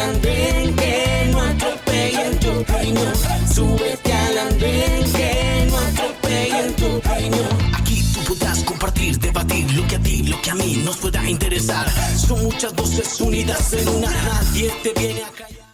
andén, que no atropellen tu opinión. Súbete al andén, que no atropellen tu opinión. Aquí tú podrás compartir, debatir lo que a ti, lo que a mí nos pueda interesar. Son muchas voces unidas en una, nadie te viene a callar.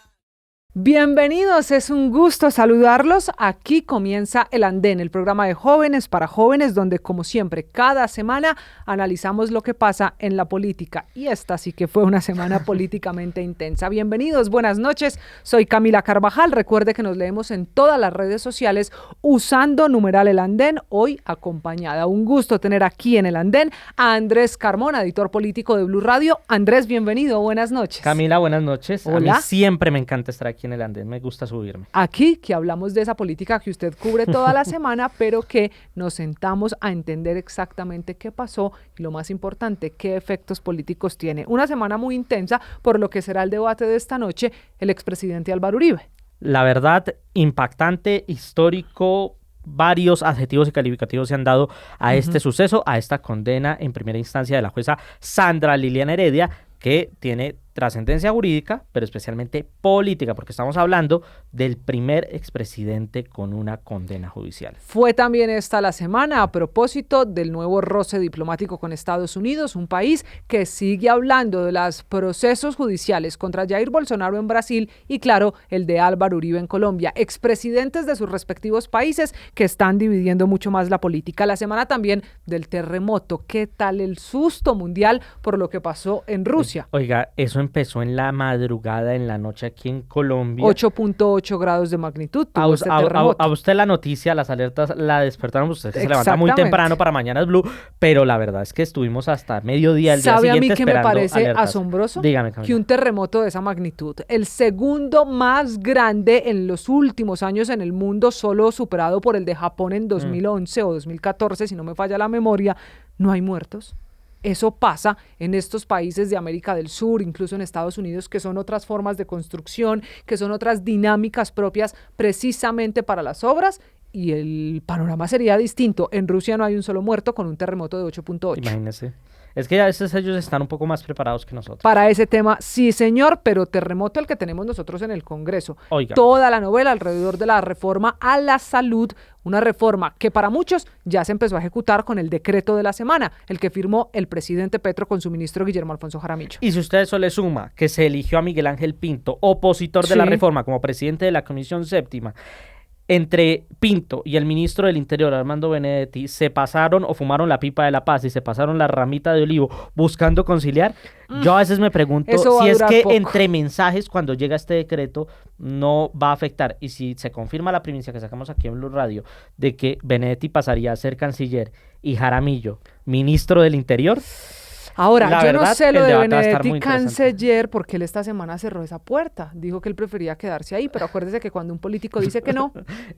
Bienvenidos, es un gusto saludarlos. Aquí comienza El Andén, el programa de jóvenes para jóvenes, donde como siempre, cada semana analizamos lo que pasa en la política. Y esta sí que fue una semana políticamente intensa. Bienvenidos, buenas noches. Soy Camila Carvajal. Recuerde que nos leemos en todas las redes sociales usando numeral El Andén, hoy acompañada. Un gusto tener aquí en El Andén a Andrés Carmona, editor político de Blue Radio. Andrés, bienvenido, buenas noches. Camila, buenas noches. Hola. A mí siempre me encanta estar aquí en El Andén, me gusta subirme. Aquí que hablamos de esa política que usted cubre toda la semana, pero que nos sentamos a entender exactamente qué pasó y lo más importante, qué efectos políticos tiene. Una semana muy intensa por lo que será el debate de esta noche, el expresidente Álvaro Uribe. La verdad, impactante, histórico. Varios adjetivos y calificativos se han dado a este suceso, a esta condena en primera instancia de la jueza Sandra Liliana Heredia, que tiene trascendencia jurídica, pero especialmente política, porque estamos hablando del primer expresidente con una condena judicial. Fue también esta la semana a propósito del nuevo roce diplomático con Estados Unidos, un país que sigue hablando de los procesos judiciales contra Jair Bolsonaro en Brasil y, claro, el de Álvaro Uribe en Colombia, expresidentes de sus respectivos países que están dividiendo mucho más la política. La semana también del terremoto. ¿Qué tal el susto mundial por lo que pasó en Rusia? Oiga, eso empezó en la madrugada, en la noche aquí en Colombia. 8.8 grados de magnitud tuvo este terremoto. A usted la noticia, las alertas la despertaron, usted se levanta muy temprano para Mañanas Blue, pero la verdad es que estuvimos hasta mediodía el día siguiente esperando. ¿Sabe a mí que me parece alertas asombroso? Dígame, Camila. Que un terremoto de esa magnitud, el segundo más grande en los últimos años en el mundo, solo superado por el de Japón en 2011 o 2014, si no me falla la memoria, no hay muertos. Eso pasa en estos países de América del Sur, incluso en Estados Unidos, que son otras formas de construcción, que son otras dinámicas propias precisamente para las obras, y el panorama sería distinto. En Rusia no hay un solo muerto con un terremoto de 8.8. Imagínese. Es que a veces ellos están un poco más preparados que nosotros. Para ese tema, sí señor, pero terremoto el que tenemos nosotros en el Congreso. Oiga. Toda la novela alrededor de la reforma a la salud, una reforma que para muchos ya se empezó a ejecutar con el decreto de la semana, el que firmó el presidente Petro con su ministro Guillermo Alfonso Jaramillo. Y si usted eso le suma que se eligió a Miguel Ángel Pinto, opositor de la reforma, como presidente de la Comisión Séptima, entre Pinto y el ministro del Interior, Armando Benedetti, se pasaron o fumaron la pipa de la paz y se pasaron la ramita de olivo buscando conciliar, yo a veces me pregunto si es que poco. Entre mensajes, cuando llega este decreto, no va a afectar. Y si se confirma la primicia que sacamos aquí en Blue Radio de que Benedetti pasaría a ser canciller y Jaramillo, ministro del Interior. Ahora, yo no sé lo de Benedetti canciller, porque él esta semana cerró esa puerta. Dijo que él prefería quedarse ahí, pero acuérdese que cuando un político dice que no...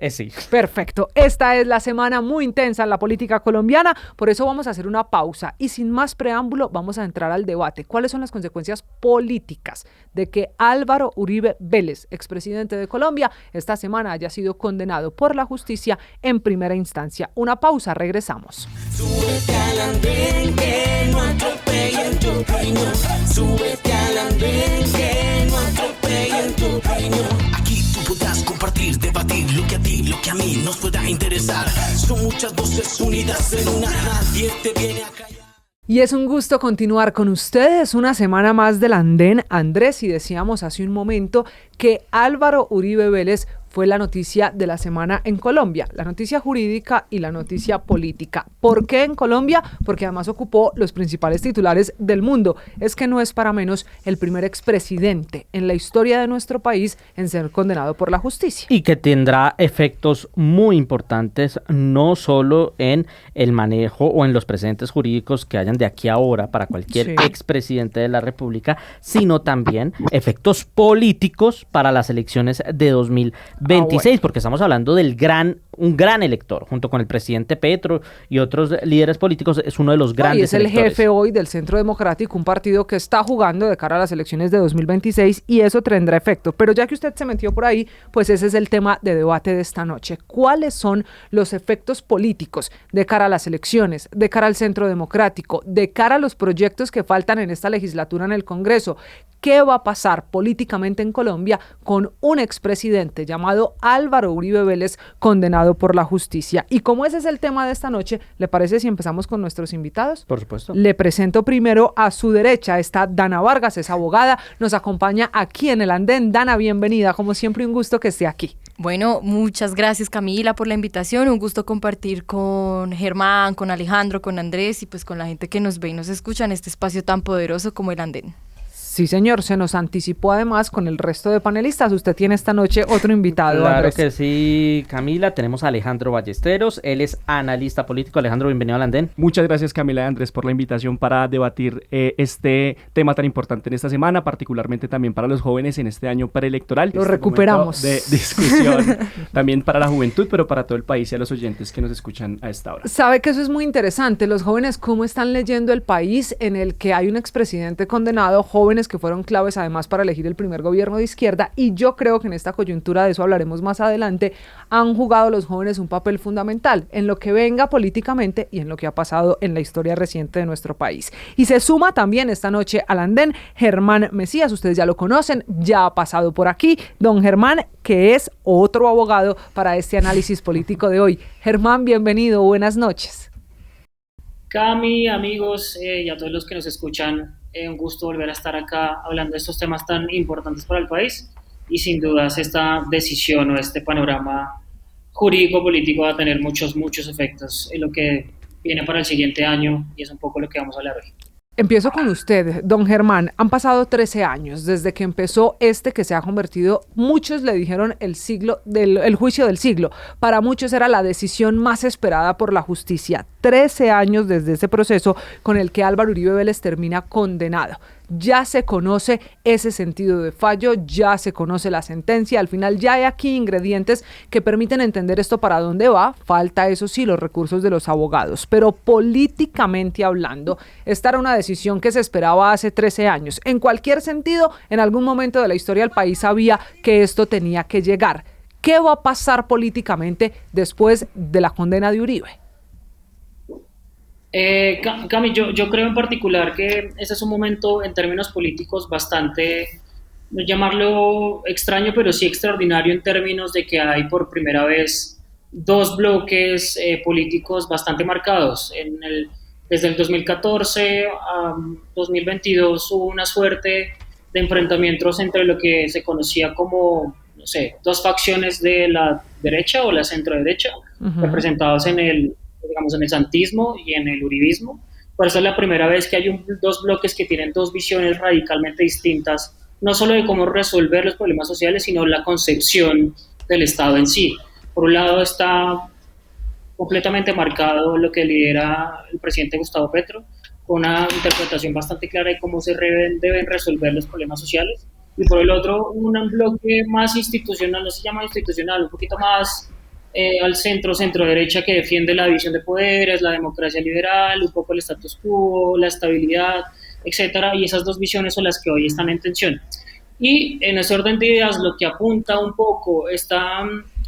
sí. Perfecto. Esta es la semana muy intensa en la política colombiana, por eso vamos a hacer una pausa. Y sin más preámbulo, vamos a entrar al debate. ¿Cuáles son las consecuencias políticas de que Álvaro Uribe Vélez, expresidente de Colombia, esta semana haya sido condenado por la justicia en primera instancia? Una pausa, regresamos. Súbete al andén, que no atropellen tu opinión. Súbete al andén, que no atropellen tu opinión. Aquí tú podrás compartir, debatir lo que a ti, lo que a mí nos pueda interesar. Son muchas voces unidas en una, nadie te viene a callar. Y es un gusto continuar con ustedes una semana más del Andén. Andrés, y decíamos hace un momento que Álvaro Uribe Vélez fue la noticia de la semana en Colombia, la noticia jurídica y la noticia política. ¿Por qué en Colombia? Porque además ocupó los principales titulares del mundo. Es que no es para menos el primer expresidente en la historia de nuestro país en ser condenado por la justicia. Y que tendrá efectos muy importantes, no solo en el manejo o en los precedentes jurídicos que hayan de aquí a ahora para cualquier expresidente de la República, sino también efectos políticos para las elecciones de 2026, porque estamos hablando del gran un gran elector, junto con el presidente Petro y otros líderes políticos, es uno de los grandes y es el electores. jefe hoy del Centro Democrático, un partido que está jugando de cara a las elecciones de 2026 y eso tendrá efecto. Pero ya que usted se metió por ahí, pues ese es el tema de debate de esta noche. ¿Cuáles son los efectos políticos de cara a las elecciones, de cara al Centro Democrático, de cara a los proyectos que faltan en esta legislatura en el Congreso? ¿Qué va a pasar políticamente en Colombia con un expresidente llamado Álvaro Uribe Vélez, condenado por la justicia? Y como ese es el tema de esta noche, ¿le parece si empezamos con nuestros invitados? Por supuesto. Le presento primero a su derecha, está Dana Vargas, es abogada, nos acompaña aquí en el andén. Dana, bienvenida, como siempre un gusto que esté aquí. Bueno, muchas gracias Camila por la invitación, un gusto compartir con Germán, con Alejandro, con Andrés y pues con la gente que nos ve y nos escucha en este espacio tan poderoso como el andén. Sí, señor, se nos anticipó además con el resto de panelistas. Usted tiene esta noche otro invitado, Claro Andrés. que sí, Camila. Tenemos a Alejandro Ballesteros. Él es analista político. Alejandro, bienvenido al andén. Muchas gracias, Camila y Andrés, por la invitación para debatir este tema tan importante en esta semana, particularmente también para los jóvenes en este año preelectoral. Lo recuperamos. De discusión también para la juventud, pero para todo el país y a los oyentes que nos escuchan a esta hora. Sabe que eso es muy interesante. Los jóvenes, ¿cómo están leyendo el país en el que hay un expresidente condenado? Jóvenes que fueron claves además para elegir el primer gobierno de izquierda, y yo creo que en esta coyuntura, de eso hablaremos más adelante, han jugado los jóvenes un papel fundamental en lo que venga políticamente y en lo que ha pasado en la historia reciente de nuestro país. Y se suma también esta noche al andén Germán Mesías, ustedes ya lo conocen, ya ha pasado por aquí, don Germán, que es otro abogado para este análisis político de hoy. Germán, bienvenido, buenas noches. Cami, amigos y a todos los que nos escuchan, un gusto volver a estar acá hablando de estos temas tan importantes para el país y sin dudas esta decisión o este panorama jurídico-político va a tener muchos efectos en lo que viene para el siguiente año y es un poco lo que vamos a hablar hoy. Empiezo con usted, don Germán. Han pasado 13 años desde que empezó que se ha convertido, muchos le dijeron el juicio del siglo. Para muchos era la decisión más esperada por la justicia. 13 años desde ese proceso con el que Álvaro Uribe Vélez termina condenado. Ya se conoce ese sentido de fallo, ya se conoce la sentencia, al final ya hay aquí ingredientes que permiten entender esto para dónde va, falta eso sí los recursos de los abogados, pero políticamente hablando, esta era una decisión que se esperaba hace 13 años. En cualquier sentido, en algún momento de la historia del país sabía que esto tenía que llegar. ¿Qué va a pasar políticamente después de la condena de Uribe? Cami, yo creo en particular que este es un momento en términos políticos bastante, no llamarlo extraño, pero sí extraordinario en términos de que hay por primera vez dos bloques políticos bastante marcados. Desde el 2014 a 2022 hubo una suerte de enfrentamientos entre lo que se conocía como, no sé, dos facciones de la derecha o la centro-derecha, representados en el santismo y en el uribismo. Por eso es la primera vez que hay dos bloques que tienen dos visiones radicalmente distintas, no solo de cómo resolver los problemas sociales, sino la concepción del Estado en sí. Por un lado está completamente marcado lo que lidera el presidente Gustavo Petro, con una interpretación bastante clara de cómo se deben resolver los problemas sociales, y por el otro un bloque más institucional, no se llama institucional, un poquito más al centro-derecha, que defiende la división de poderes, la democracia liberal, un poco el status quo, la estabilidad, etcétera, y esas dos visiones son las que hoy están en tensión. Y en ese orden de ideas, lo que apunta un poco esta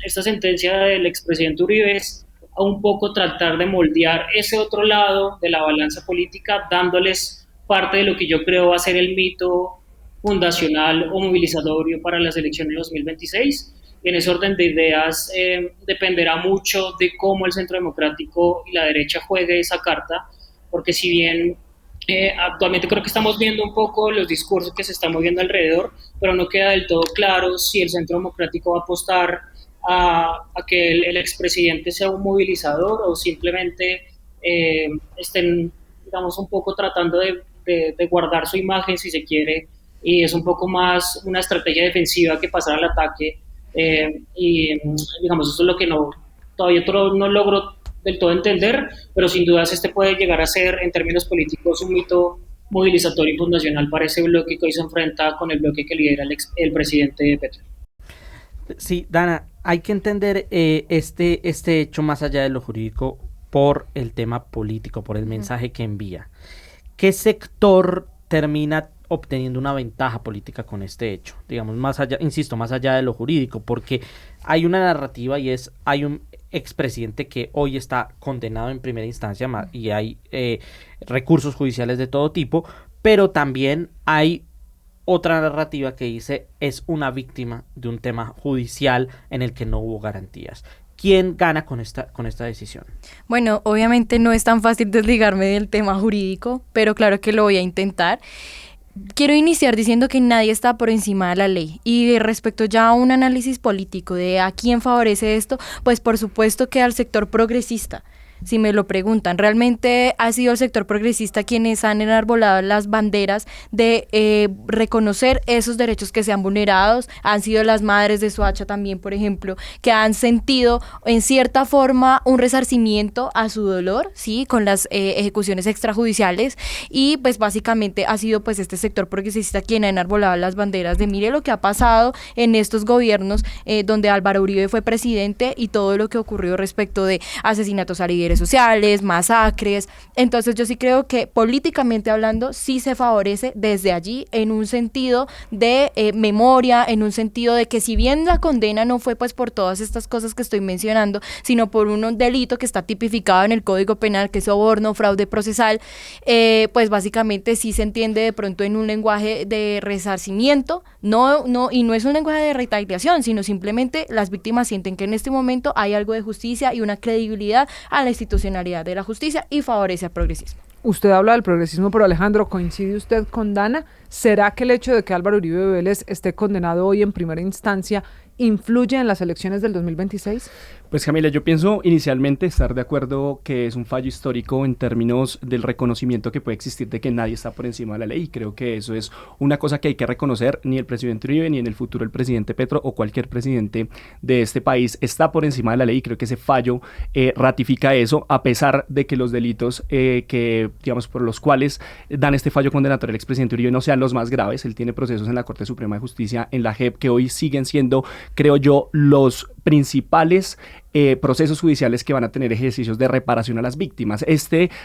sentencia del expresidente Uribe es a un poco tratar de moldear ese otro lado de la balanza política, dándoles parte de lo que yo creo va a ser el mito fundacional o movilizatorio para las elecciones de 2026. Y en ese orden de ideas dependerá mucho de cómo el Centro Democrático y la derecha juegue esa carta, porque si bien actualmente creo que estamos viendo un poco los discursos que se están moviendo alrededor, pero no queda del todo claro si el Centro Democrático va a apostar a que el expresidente sea un movilizador o simplemente estén, digamos, un poco tratando de guardar su imagen, si se quiere, y es un poco más una estrategia defensiva que pasar al ataque. Y digamos, eso es lo que todavía no logro del todo entender, pero sin dudas este puede llegar a ser en términos políticos un mito movilizatorio y fundacional para ese bloque que hoy se enfrenta con el bloque que lidera el presidente Petro. Sí, Dana, hay que entender este hecho más allá de lo jurídico por el tema político, por el mensaje que envía. ¿Qué sector termina obteniendo una ventaja política con este hecho? Digamos, más allá, insisto, más allá de lo jurídico, porque hay una narrativa y hay un expresidente que hoy está condenado en primera instancia y hay recursos judiciales de todo tipo, pero también hay otra narrativa que dice es una víctima de un tema judicial en el que no hubo garantías. ¿Quién gana con esta decisión? Bueno, obviamente no es tan fácil desligarme del tema jurídico, pero claro que lo voy a intentar. Quiero iniciar diciendo que nadie está por encima de la ley, y respecto ya a un análisis político de a quién favorece esto, pues por supuesto que al sector progresista. Si me lo preguntan, realmente ha sido el sector progresista quienes han enarbolado las banderas de reconocer esos derechos que se han vulnerado. Han sido las madres de Soacha también, por ejemplo, que han sentido en cierta forma un resarcimiento a su dolor, ¿sí? Con las ejecuciones extrajudiciales, y pues básicamente ha sido pues este sector progresista quien ha enarbolado las banderas de mire lo que ha pasado en estos gobiernos donde Álvaro Uribe fue presidente y todo lo que ocurrió respecto de asesinatos a líderes sociales, masacres. Entonces yo sí creo que políticamente hablando sí se favorece desde allí en un sentido de memoria, en un sentido de que si bien la condena no fue pues por todas estas cosas que estoy mencionando, sino por un delito que está tipificado en el Código Penal, que es soborno, fraude procesal, pues básicamente sí se entiende de pronto en un lenguaje de resarcimiento, y no es un lenguaje de retaliación, sino simplemente las víctimas sienten que en este momento hay algo de justicia y una credibilidad a la institucionalidad de la justicia, y favorece al progresismo. Usted habla del progresismo, pero Alejandro, ¿coincide usted con Dana? ¿Será que el hecho de que Álvaro Uribe Vélez esté condenado hoy en primera instancia influye en las elecciones del 2026? Pues Camila, yo pienso inicialmente estar de acuerdo que es un fallo histórico en términos del reconocimiento que puede existir de que nadie está por encima de la ley, y creo que eso es una cosa que hay que reconocer. Ni el presidente Uribe, ni en el futuro el presidente Petro o cualquier presidente de este país está por encima de la ley, y creo que ese fallo ratifica eso, a pesar de que los delitos que, digamos, por los cuales dan este fallo condenatorio al expresidente Uribe no sean los más graves. Él tiene procesos en la Corte Suprema de Justicia, en la JEP, que hoy siguen siendo, creo yo, los principales procesos judiciales que van a tener ejercicios de reparación a las víctimas.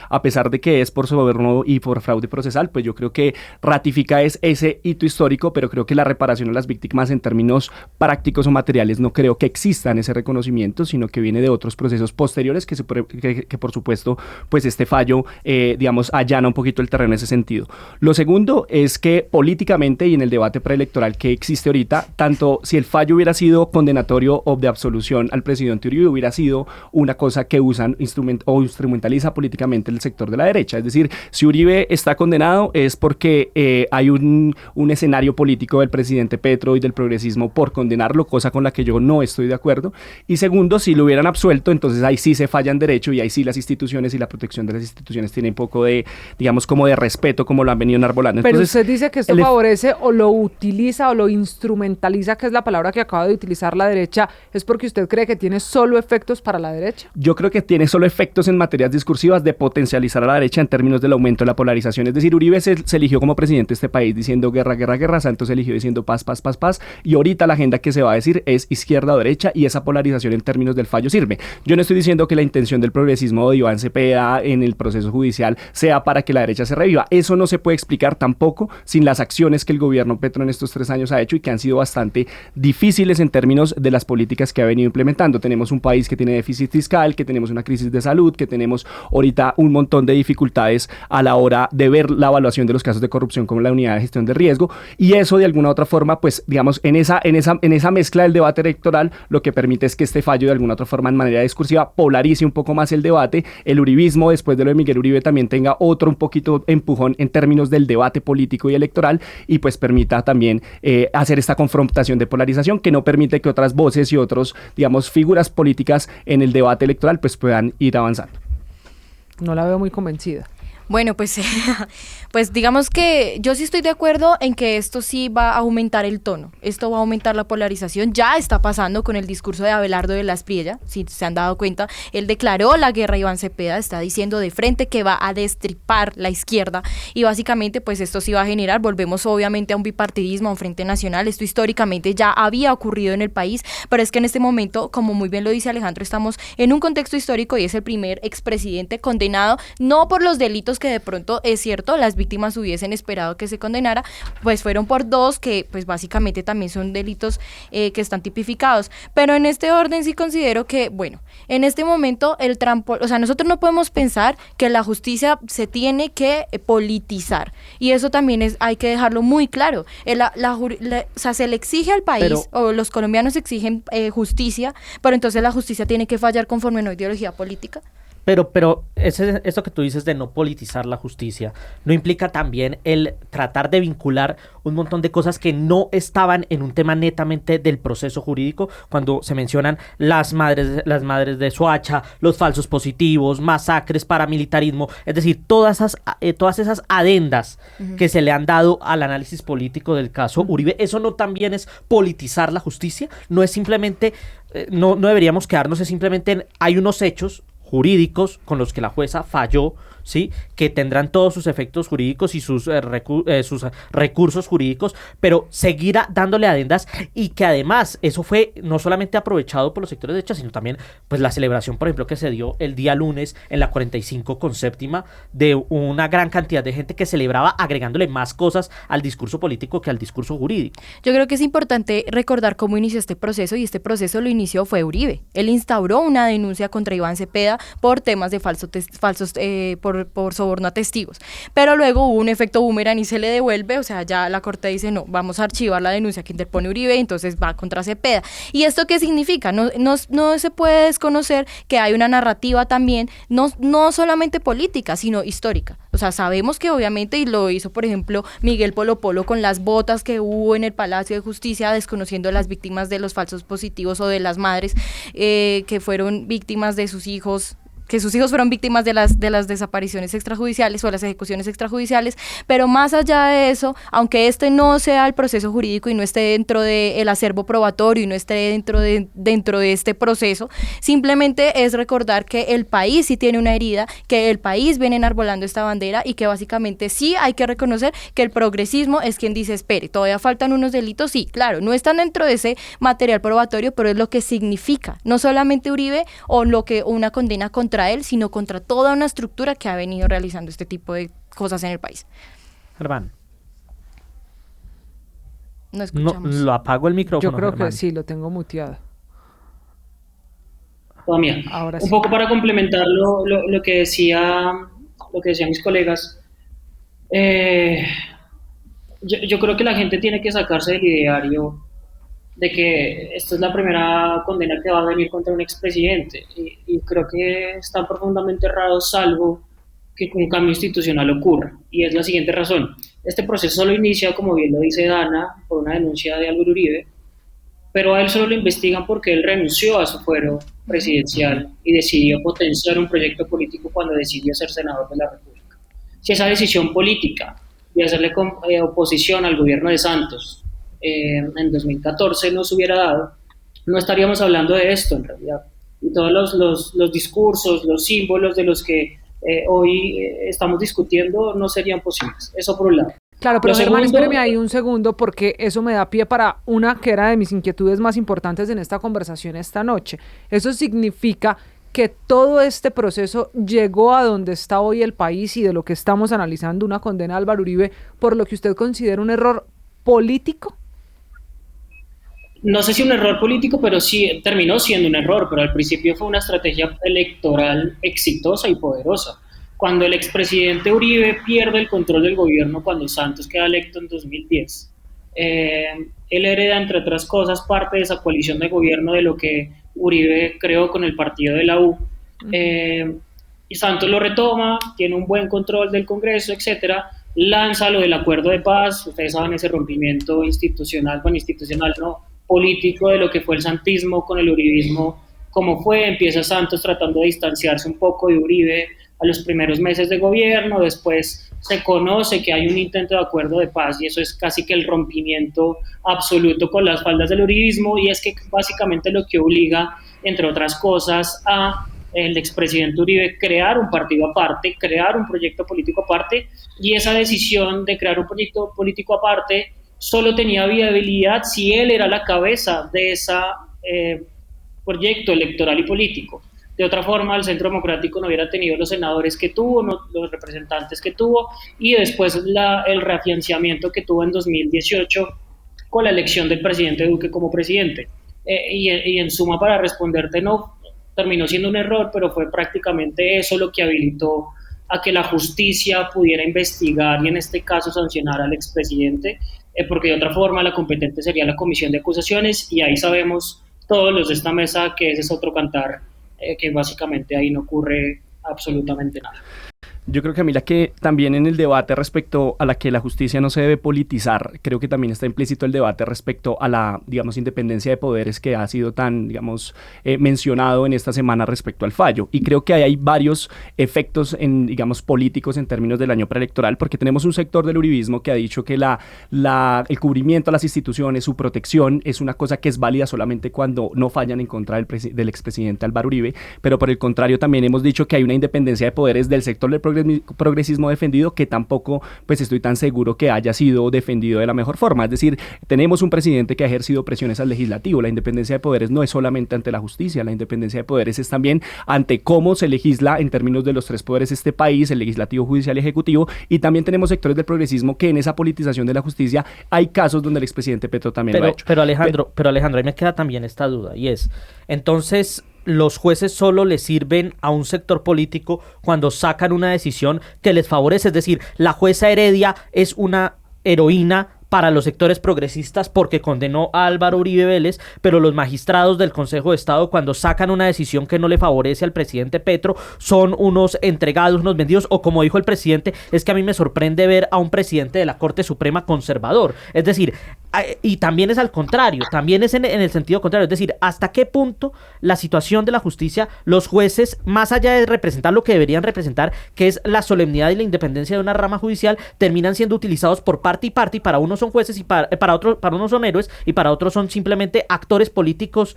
A pesar de que es por soborno y por fraude procesal, pues yo creo que ratifica ese hito histórico, pero creo que la reparación a las víctimas en términos prácticos o materiales no creo que existan ese reconocimiento, sino que viene de otros procesos posteriores que por supuesto, pues este fallo, digamos, allana un poquito el terreno en ese sentido. Lo segundo es que políticamente y en el debate preelectoral que existe ahorita, tanto si el fallo hubiera sido condenatorio o de absolución al presidente Uribe, hubiera sido una cosa que usan o instrumentaliza políticamente el sector de la derecha. Es decir, si Uribe está condenado es porque hay un escenario político del presidente Petro y del progresismo por condenarlo, cosa con la que yo no estoy de acuerdo. Y segundo, si lo hubieran absuelto, entonces ahí sí se falla en derecho, y ahí sí las instituciones y la protección de las instituciones tienen un poco de, digamos, como de respeto, como lo han venido enarbolando. Pero entonces, usted dice que esto favorece o lo utiliza o lo instrumentaliza, que es la palabra que acaba de utilizar la derecha, ¿es porque usted cree que tiene solo efectos para la derecha? Yo creo que tiene solo efectos en materias discursivas de potencializar a la derecha en términos del aumento de la polarización. Es decir, Uribe se eligió como presidente de este país diciendo guerra, guerra, guerra. Santos se eligió diciendo paz, paz, paz, paz. Y ahorita la agenda que se va a decir es izquierda o derecha, y esa polarización en términos del fallo sirve. Yo no estoy diciendo que la intención del progresismo de Iván Cepeda en el proceso judicial sea para que la derecha se reviva. Eso no se puede explicar tampoco sin las acciones que el gobierno Petro en estos 3 años ha hecho, y que han sido bastante difíciles en términos de las políticas que ha venido implementando. Tenemos un país que tiene déficit fiscal, que tenemos una crisis de salud, que tenemos ahorita un montón de dificultades a la hora de ver la evaluación de los casos de corrupción como la unidad de gestión de riesgo, y eso de alguna u otra forma, pues digamos, en esa mezcla del debate electoral, lo que permite es que este fallo de alguna u otra forma en manera discursiva polarice un poco más el debate. El uribismo, después de lo de Miguel Uribe, también tenga otro un poquito empujón en términos del debate político y electoral, y pues permita también hacer esta confrontación de polarización que no permite que otras voces y otros, digamos, figuras políticas en el debate electoral pues puedan ir avanzando. No la veo muy convencida. Bueno, pues, pues digamos que yo sí estoy de acuerdo en que esto sí va a aumentar el tono, esto va a aumentar la polarización, ya está pasando con el discurso de Abelardo de la Espriella, si se han dado cuenta, él declaró la guerra a Iván Cepeda, está diciendo de frente que va a destripar la izquierda y básicamente pues esto sí va a generar, volvemos obviamente a un bipartidismo, a un frente nacional, esto históricamente ya había ocurrido en el país, pero es que en este momento, como muy bien lo dice Alejandro, estamos en un contexto histórico y es el primer expresidente condenado, no por los delitos que de pronto es cierto, las víctimas hubiesen esperado que se condenara, pues fueron por dos que pues básicamente también son delitos que están tipificados, pero en este orden sí considero que, bueno, en este momento o sea, nosotros no podemos pensar que la justicia se tiene que politizar, y eso también hay que dejarlo muy claro, o sea, se le exige al país, o los colombianos exigen justicia, pero entonces la justicia tiene que fallar conforme a una ideología política. Pero eso que tú dices de no politizar la justicia, ¿no implica también el tratar de vincular un montón de cosas que no estaban en un tema netamente del proceso jurídico? Cuando se mencionan las madres de Soacha, los falsos positivos, masacres, paramilitarismo, es decir, todas esas adendas que se le han dado al análisis político del caso Uribe, ¿eso no también es politizar la justicia? No es simplemente, no deberíamos quedarnos, es simplemente hay unos hechos jurídicos con los que la jueza falló, ¿sí? Que tendrán todos sus efectos jurídicos y sus recursos jurídicos, pero seguirá dándole adendas, y que además eso fue no solamente aprovechado por los sectores de derecha, sino también pues la celebración, por ejemplo, que se dio el día lunes en la 45 con séptima, de una gran cantidad de gente que celebraba agregándole más cosas al discurso político que al discurso jurídico. Yo creo que es importante recordar cómo inició este proceso, y este proceso lo inició fue Uribe. Él instauró una denuncia contra Iván Cepeda por temas de por soborno a testigos, pero luego hubo un efecto boomerang y se le devuelve, o sea, ya la corte dice no, vamos a archivar la denuncia que interpone Uribe, entonces va contra Cepeda. ¿Y esto qué significa? No se puede desconocer que hay una narrativa también, no solamente política, sino histórica. O sea, sabemos que obviamente, y lo hizo por ejemplo Miguel Polo Polo con las botas que hubo en el Palacio de Justicia, desconociendo a las víctimas de los falsos positivos o de las madres que fueron víctimas de sus hijos, que sus hijos fueron víctimas de las desapariciones extrajudiciales o las ejecuciones extrajudiciales, pero más allá de eso, aunque este no sea el proceso jurídico y no esté dentro del acervo probatorio y no esté dentro de este proceso, simplemente es recordar que el país sí tiene una herida, que el país viene enarbolando esta bandera y que básicamente sí hay que reconocer que el progresismo es quien dice, espere, todavía faltan unos delitos, sí, claro, no están dentro de ese material probatorio, pero es lo que significa, no solamente Uribe o lo que una condena contra él, sino contra toda una estructura que ha venido realizando este tipo de cosas en el país. Germán. No escuchamos. No, lo apago el micrófono. Yo creo Germán. que sí, lo tengo muteado. Ahora sí. Un poco para complementar lo que decían mis colegas, yo creo que la gente tiene que sacarse del ideario de que esta es la primera condena que va a venir contra un expresidente, y creo que están profundamente errados, salvo que un cambio institucional ocurra, y es la siguiente razón. Este proceso solo inicia, como bien lo dice Dana, por una denuncia de Álvaro Uribe, pero a él solo lo investigan porque él renunció a su fuero presidencial y decidió potenciar un proyecto político cuando decidió ser senador de la República. Si esa decisión política de hacerle oposición al gobierno de Santos en 2014 no se hubiera dado, no estaríamos hablando de esto en realidad. Y todos los discursos, los símbolos de los que hoy estamos discutiendo no serían posibles. Eso por un lado. Claro, pero Germán, espéreme ahí un segundo, porque eso me da pie para una que era de mis inquietudes más importantes en esta conversación esta noche. Eso significa que todo este proceso llegó a donde está hoy el país, y de lo que estamos analizando, una condena a Álvaro Uribe, por lo que usted considera un error político. No sé si un error político, pero sí terminó siendo un error, pero al principio fue una estrategia electoral exitosa y poderosa. Cuando el expresidente Uribe pierde el control del gobierno, cuando Santos queda electo en 2010, él hereda, entre otras cosas, parte de esa coalición de gobierno de lo que Uribe creó con el partido de la U. Y Santos lo retoma, tiene un buen control del Congreso, etcétera, lanza lo del acuerdo de paz. Ustedes saben ese rompimiento institucional no, político de lo que fue el santismo con el uribismo, como fue. Empieza Santos tratando de distanciarse un poco de Uribe, a los primeros meses de gobierno, después se conoce que hay un intento de acuerdo de paz y eso es casi que el rompimiento absoluto con las faldas del uribismo, y es que básicamente lo que obliga, entre otras cosas, a el expresidente Uribe crear un partido aparte, crear un proyecto político aparte, y esa decisión de crear un proyecto político aparte solo tenía viabilidad si él era la cabeza de ese proyecto electoral y político. De otra forma, el Centro Democrático no hubiera tenido los senadores que tuvo, no, los representantes que tuvo, y después el reafianzamiento que tuvo en 2018 con la elección del presidente Duque como presidente. Y en suma, para responderte, no, terminó siendo un error, pero fue prácticamente eso lo que habilitó a que la justicia pudiera investigar y en este caso sancionar al expresidente, porque de otra forma la competente sería la comisión de acusaciones, y ahí sabemos todos los de esta mesa que ese es otro cantar, que básicamente ahí no ocurre absolutamente nada. Yo creo, Camila, que también en el debate respecto a la que la justicia no se debe politizar, creo que también está implícito el debate respecto a la, digamos, independencia de poderes que ha sido tan, digamos, mencionado en esta semana respecto al fallo. Y creo que hay varios efectos, digamos, políticos en términos del año preelectoral, porque tenemos un sector del uribismo que ha dicho que el cubrimiento a las instituciones, su protección, es una cosa que es válida solamente cuando no fallan en contra del expresidente Álvaro Uribe, pero por el contrario también hemos dicho que hay una independencia de poderes del sector del progresismo defendido que tampoco pues estoy tan seguro que haya sido defendido de la mejor forma. Es decir, tenemos un presidente que ha ejercido presiones al legislativo. La independencia de poderes no es solamente ante la justicia, la independencia de poderes es también ante cómo se legisla en términos de los tres poderes de este país, el legislativo, judicial y ejecutivo, y también tenemos sectores del progresismo que en esa politización de la justicia hay casos donde el expresidente Petro también lo ha hecho. Pero Alejandro, ahí me queda también esta duda, y es, entonces, los jueces solo les sirven a un sector político cuando sacan una decisión que les favorece. Es decir, la jueza Heredia es una heroína para los sectores progresistas porque condenó a Álvaro Uribe Vélez, pero los magistrados del Consejo de Estado, cuando sacan una decisión que no le favorece al presidente Petro, son unos entregados, unos vendidos, o como dijo el presidente, es que a mí me sorprende ver a un presidente de la Corte Suprema conservador. Es decir, y también es al contrario, también es en el sentido contrario, es decir, hasta qué punto la situación de la justicia, los jueces, más allá de representar lo que deberían representar, que es la solemnidad y la independencia de una rama judicial, terminan siendo utilizados por parte y parte, y para unos son jueces y para otros, para unos son héroes y para otros son simplemente actores políticos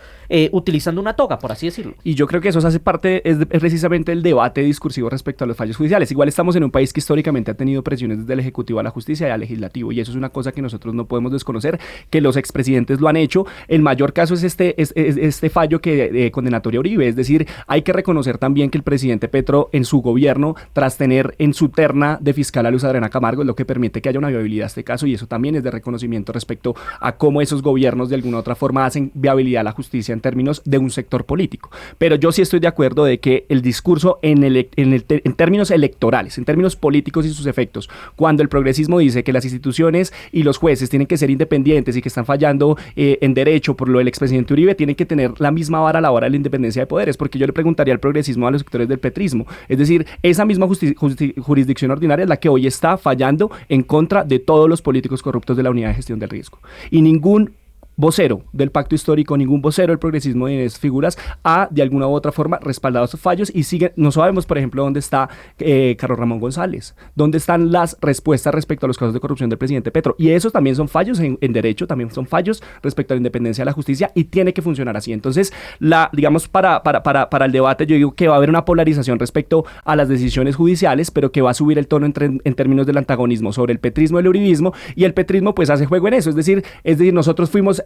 utilizando una toga, por así decirlo. Y yo creo que eso hace parte, es precisamente el debate discursivo respecto a los fallos judiciales. Igual estamos en un país que históricamente ha tenido presiones desde el Ejecutivo a la justicia y al Legislativo, y eso es una cosa que nosotros no podemos desconocer, que los expresidentes lo han hecho. El mayor caso es este fallo que condenatoria a Uribe, es decir, hay que reconocer también que el presidente Petro en su gobierno, tras tener en su terna de fiscal a Luz Adriana Camargo, es lo que permite que haya una viabilidad a este caso, y eso también es de reconocimiento respecto a cómo esos gobiernos de alguna u otra forma hacen viabilidad a la justicia en términos de un sector político. Pero yo sí estoy de acuerdo de que el discurso en términos electorales, en términos políticos y sus efectos, cuando el progresismo dice que las instituciones y los jueces tienen que ser independientes y que están fallando en derecho por lo del expresidente Uribe, tienen que tener la misma vara a la hora de la independencia de poderes, porque yo le preguntaría al progresismo a los sectores del petrismo, es decir, esa misma jurisdicción ordinaria es la que hoy está fallando en contra de todos los políticos corruptos de la unidad de gestión del riesgo, y ningún vocero del pacto histórico, ningún vocero del progresismo de esas figuras ha de alguna u otra forma respaldado esos fallos, y no sabemos, por ejemplo, dónde está Carlos Ramón González, dónde están las respuestas respecto a los casos de corrupción del presidente Petro, y esos también son fallos en derecho, también son fallos respecto a la independencia de la justicia, y tiene que funcionar así. Entonces, digamos, para el debate, yo digo que va a haber una polarización respecto a las decisiones judiciales, pero que va a subir el tono en términos del antagonismo sobre el petrismo y el uribismo, y el petrismo pues hace juego en eso, es decir, nosotros fuimos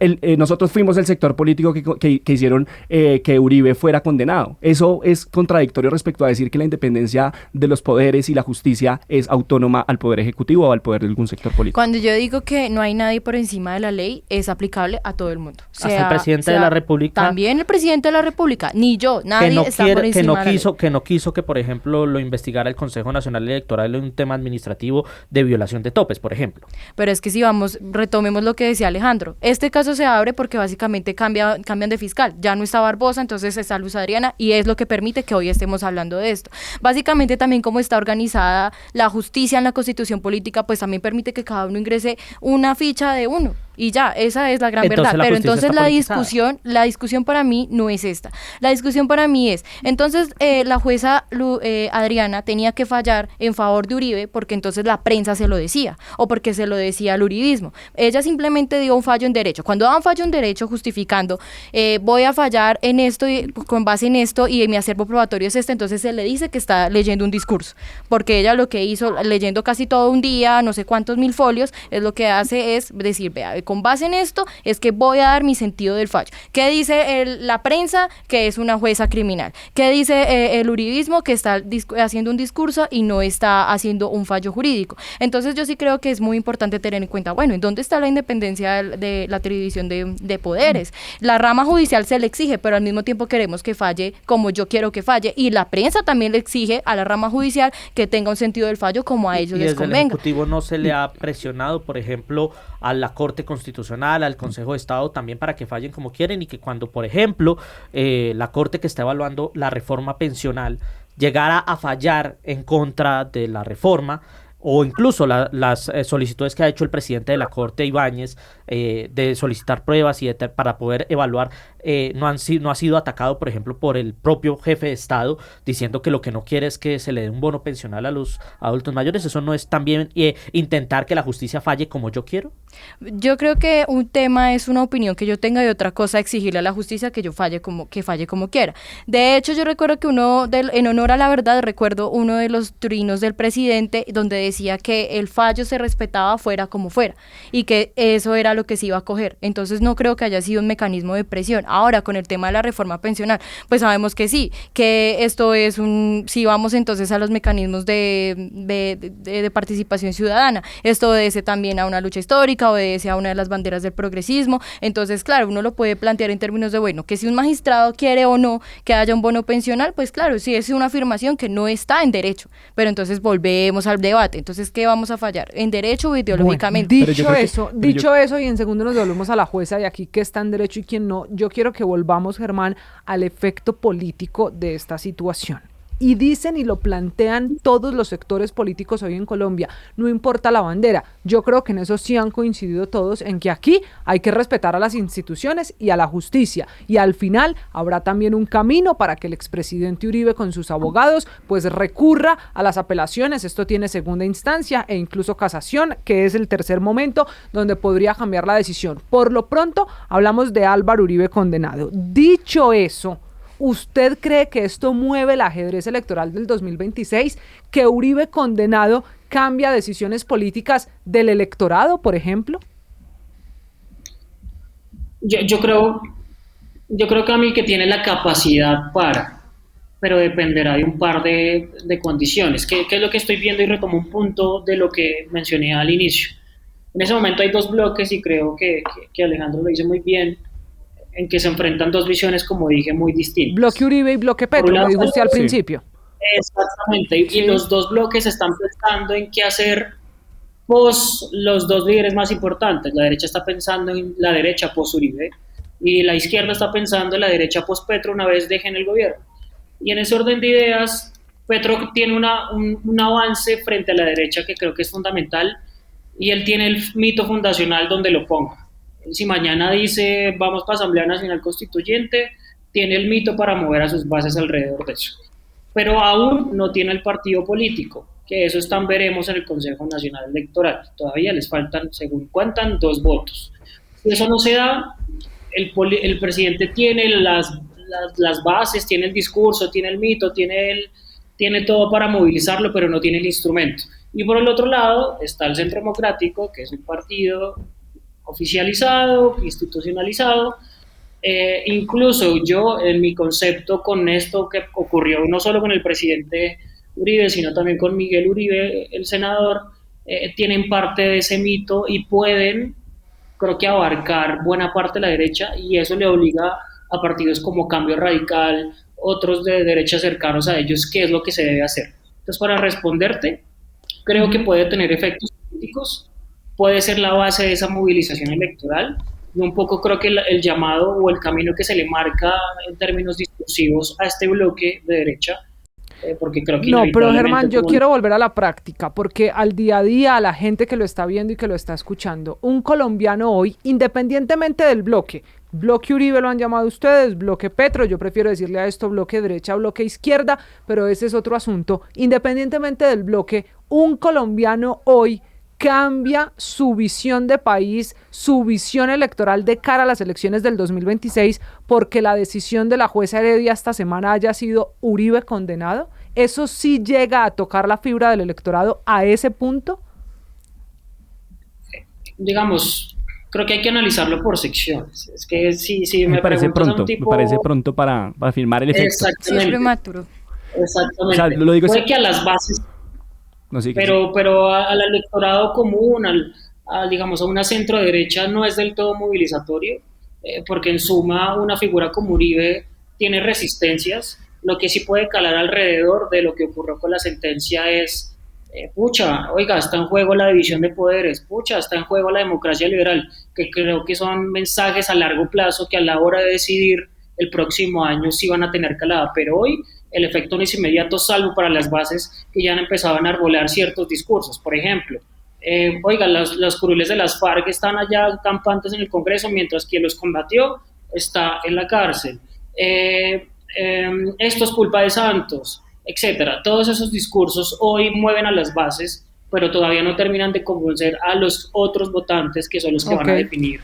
el sector político que hicieron que Uribe fuera condenado. Eso es contradictorio respecto a decir que la independencia de los poderes y la justicia es autónoma al poder ejecutivo o al poder de algún sector político. Cuando yo digo que no hay nadie por encima de la ley, es aplicable a todo el mundo. Hasta el presidente de la República. También el presidente de la República, ni yo, nadie está por encima de la ley. Que no quiso que, por ejemplo, lo investigara el Consejo Nacional Electoral en un tema administrativo de violación de topes, por ejemplo. Pero es que si retomemos lo que decía Alejandro, este caso se abre porque básicamente cambian de fiscal, ya no está Barbosa, entonces está Luz Adriana, y es lo que permite que hoy estemos hablando de esto. Básicamente también como está organizada la justicia en la constitución política, pues también permite que cada uno ingrese una ficha de uno. Y ya, esa es la gran Entonces, verdad. la Pero justicia entonces está la discusión para mí no es esta. La discusión para mí es, entonces la jueza Adriana tenía que fallar en favor de Uribe porque entonces la prensa se lo decía, o porque se lo decía al uribismo. Ella simplemente dio un fallo en derecho. Cuando da un fallo en derecho justificando, voy a fallar en esto, y con base en esto, y mi acervo probatorio es este, entonces se le dice que está leyendo un discurso, porque ella lo que hizo, leyendo casi todo un día, no sé cuántos mil folios, es lo que hace es decir, vea, con base en esto es que voy a dar mi sentido del fallo. ¿Qué dice la prensa? Que es una jueza criminal. ¿Qué dice el uribismo? Que está haciendo un discurso y no está haciendo un fallo jurídico. Entonces yo sí creo que es muy importante tener en cuenta, bueno, ¿en dónde está la independencia de la división de poderes? La rama judicial se le exige, pero al mismo tiempo queremos que falle como yo quiero que falle, y la prensa también le exige a la rama judicial que tenga un sentido del fallo como a ellos les convenga. ¿Y desde el Ejecutivo no se le ha presionado, por ejemplo, a la Corte Constitucional, al Consejo de Estado también para que fallen como quieren, y que cuando, por ejemplo, la Corte que está evaluando la reforma pensional llegara a fallar en contra de la reforma, o incluso las solicitudes que ha hecho el presidente de la Corte, Ibáñez, de solicitar pruebas y para poder evaluar, no ha sido atacado, por ejemplo, por el propio jefe de Estado, diciendo que lo que no quiere es que se le dé un bono pensional a los adultos mayores? ¿Eso no es también intentar que la justicia falle como yo quiero? Yo creo que un tema es una opinión que yo tenga, y otra cosa exigirle a la justicia que falle como quiera. De hecho, yo recuerdo que en honor a la verdad, recuerdo uno de los trinos del presidente donde decía que el fallo se respetaba fuera como fuera, y que eso era lo que se iba a coger. Entonces no creo que haya sido un mecanismo de presión. Ahora, con el tema de la reforma pensional, pues sabemos que sí, que esto es si vamos entonces a los mecanismos de participación ciudadana, esto obedece también a una lucha histórica, obedece a una de las banderas del progresismo. Entonces, claro, uno lo puede plantear en términos de, bueno, que si un magistrado quiere o no que haya un bono pensional, pues claro, sí es una afirmación que no está en derecho, pero entonces volvemos al debate. Entonces, ¿qué vamos a fallar? ¿En derecho o ideológicamente? Bueno, dicho eso, y en segundo nos volvemos a la jueza, y aquí qué está en derecho y quién no. Yo quiero que volvamos, Germán, al efecto político de esta situación. Y dicen y lo plantean todos los sectores políticos hoy en Colombia, no importa la bandera. Yo creo que en eso sí han coincidido todos, en que aquí hay que respetar a las instituciones y a la justicia, y al final habrá también un camino para que el expresidente Uribe con sus abogados pues recurra a las apelaciones. Esto tiene segunda instancia e incluso casación, que es el tercer momento donde podría cambiar la decisión. Por lo pronto hablamos de Álvaro Uribe condenado. Dicho eso, ¿usted cree que esto mueve el ajedrez electoral del 2026? ¿Que Uribe condenado cambia decisiones políticas del electorado, por ejemplo? Yo creo que a mí que tiene la capacidad pero dependerá de un par de condiciones. ¿Qué es lo que estoy viendo? Y retomo un punto de lo que mencioné al inicio. En ese momento hay dos bloques, y creo que Alejandro lo dice muy bien, en que se enfrentan dos visiones, como dije, muy distintas. Bloque Uribe y bloque Petro, lo dijo usted al principio. Exactamente, y los dos bloques están pensando en qué hacer los dos líderes más importantes. La derecha está pensando en la derecha post Uribe, y la izquierda está pensando en la derecha post Petro una vez dejen el gobierno. Y en ese orden de ideas, Petro tiene un avance frente a la derecha que creo que es fundamental, y él tiene el mito fundacional donde lo ponga. Si mañana dice vamos para Asamblea Nacional Constituyente, tiene el mito para mover a sus bases alrededor de eso. Pero aún no tiene el partido político, que eso veremos en el Consejo Nacional Electoral. Todavía les faltan, según cuentan, 2 votos. Si eso no se da, el presidente tiene las bases, tiene el discurso, tiene el mito, tiene todo para movilizarlo, pero no tiene el instrumento. Y por el otro lado está el Centro Democrático, que es un partido oficializado, institucionalizado. Incluso yo, en mi concepto, con esto que ocurrió no solo con el presidente Uribe, sino también con Miguel Uribe, el senador, tienen parte de ese mito y pueden, creo que, abarcar buena parte de la derecha, y eso le obliga a partidos como Cambio Radical, otros de derecha cercanos a ellos, qué es lo que se debe hacer. Entonces, para responderte, creo que puede tener efectos políticos, puede ser la base de esa movilización electoral, y un poco creo que el llamado o el camino que se le marca en términos discursivos a este bloque de derecha porque creo que No, pero inevitablemente Germán, yo tuvo- quiero volver a la práctica, porque al día a día, a la gente que lo está viendo y que lo está escuchando, un colombiano hoy, independientemente del bloque Uribe lo han llamado ustedes, bloque Petro, yo prefiero decirle a esto bloque derecha, bloque izquierda, pero ese es otro asunto. Independientemente del bloque, un colombiano hoy cambia su visión de país, su visión electoral de cara a las elecciones del 2026 porque la decisión de la jueza Heredia esta semana haya sido Uribe condenado. ¿Eso sí llega a tocar la fibra del electorado a ese punto? Digamos, creo que hay que analizarlo por secciones. Es que si me parece preguntas a pronto, un tipo... me parece pronto para afirmar el efecto. Sí, es Exactamente, prematuro. exactamente. O sea, lo digo Puede es- que a las bases, No, sí, pero al electorado común, digamos, a una centro derecha no es del todo movilizatorio, porque en suma una figura como Uribe tiene resistencias. Lo que sí puede calar alrededor de lo que ocurrió con la sentencia es, pucha, oiga, está en juego la división de poderes, pucha, está en juego la democracia liberal, que creo que son mensajes a largo plazo que a la hora de decidir el próximo año sí van a tener calada, pero hoy el efecto no es inmediato, salvo para las bases que ya han empezado a enarbolar ciertos discursos. Por ejemplo, oiga, los curules de las FARC están allá campantes en el Congreso, mientras quien los combatió está en la cárcel. Esto es culpa de Santos, etcétera. Todos esos discursos hoy mueven a las bases, pero todavía no terminan de convencer a los otros votantes que son los que van a definir.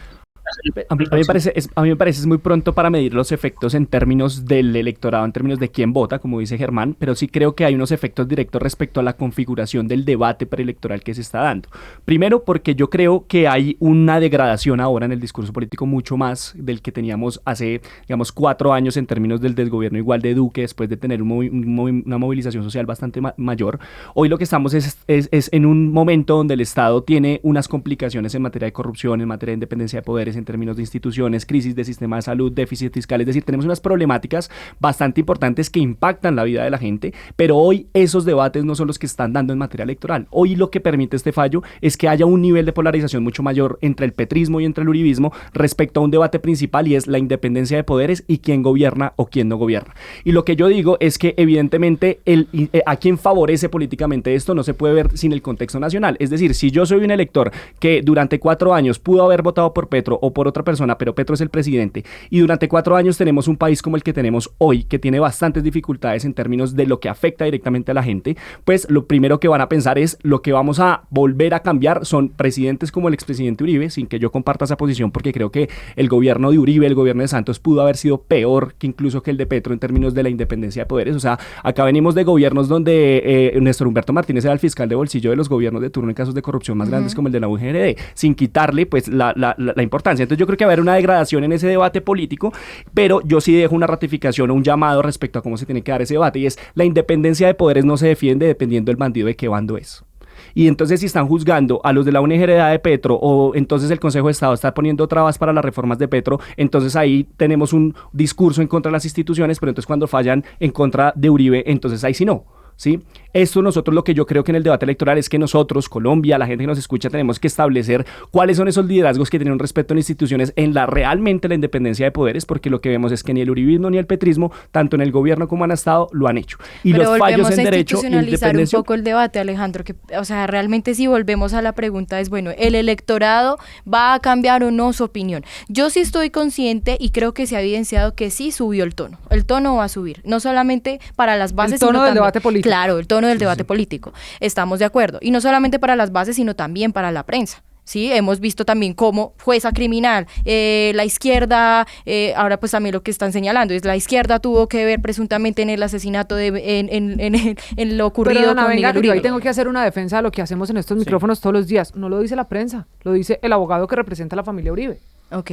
A mí me parece es muy pronto para medir los efectos en términos del electorado, en términos de quién vota, como dice Germán, pero sí creo que hay unos efectos directos respecto a la configuración del debate preelectoral que se está dando. Primero, porque yo creo que hay una degradación ahora en el discurso político mucho más del que teníamos hace, digamos, 4 años en términos del desgobierno igual de Duque, después de tener una movilización social bastante mayor. Hoy lo que estamos es en un momento donde el Estado tiene unas complicaciones en materia de corrupción, en materia de independencia de poderes, en términos de instituciones, crisis de sistema de salud, déficit fiscal, es decir, tenemos unas problemáticas bastante importantes que impactan la vida de la gente, pero hoy esos debates no son los que están dando en materia electoral. Hoy lo que permite este fallo es que haya un nivel de polarización mucho mayor entre el petrismo y entre el uribismo respecto a un debate principal y es la independencia de poderes y quién gobierna o quién no gobierna. Y lo que yo digo es que evidentemente a quien favorece políticamente esto no se puede ver sin el contexto nacional. Es decir, si yo soy un elector que durante 4 años pudo haber votado por Petro o por otra persona, pero Petro es el presidente, y durante 4 años tenemos un país como el que tenemos hoy, que tiene bastantes dificultades en términos de lo que afecta directamente a la gente, pues lo primero que van a pensar es lo que vamos a volver a cambiar son presidentes como el expresidente Uribe, sin que yo comparta esa posición, porque creo que el gobierno de Uribe, el gobierno de Santos pudo haber sido peor que incluso que el de Petro en términos de la independencia de poderes. O sea, acá venimos de gobiernos donde Néstor Humberto Martínez era el fiscal de bolsillo de los gobiernos de turno en casos de corrupción más grandes como el de la UGRD, sin quitarle pues la importancia. Entonces yo creo que va a haber una degradación en ese debate político, pero yo sí dejo una ratificación o un llamado respecto a cómo se tiene que dar ese debate, y es la independencia de poderes no se defiende dependiendo del bandido de qué bando es. Y entonces si están juzgando a los de la UNGRA de Petro o entonces el Consejo de Estado está poniendo trabas para las reformas de Petro, entonces ahí tenemos un discurso en contra de las instituciones, pero entonces cuando fallan en contra de Uribe, entonces ahí sí no. ¿Sí? Esto nosotros, lo que yo creo que en el debate electoral es que nosotros, Colombia, la gente que nos escucha, tenemos que establecer cuáles son esos liderazgos que tienen un respeto en instituciones en realmente la independencia de poderes, porque lo que vemos es que ni el uribismo ni el petrismo, tanto en el gobierno como en el Estado, lo han hecho. Y pero los fallos en derecho e institucionalizar independencia... un poco el debate, Alejandro, que, o sea, realmente si volvemos a la pregunta es, bueno, ¿el electorado va a cambiar o no su opinión? Yo sí estoy consciente y creo que se ha evidenciado que sí subió el tono va a subir, no solamente para las bases, el tono sino del también, debate político. Claro, el tono del debate político, estamos de acuerdo, y no solamente para las bases, sino también para la prensa. Sí, hemos visto también cómo jueza criminal, la izquierda, ahora pues también lo que están señalando es la izquierda tuvo que ver presuntamente en el asesinato en lo ocurrido. Pero, Ana, con venga, Miguel que yo Uribe. ahí tengo que hacer una defensa de lo que hacemos en estos micrófonos todos los días. No lo dice la prensa, lo dice el abogado que representa a la familia Uribe. Ok.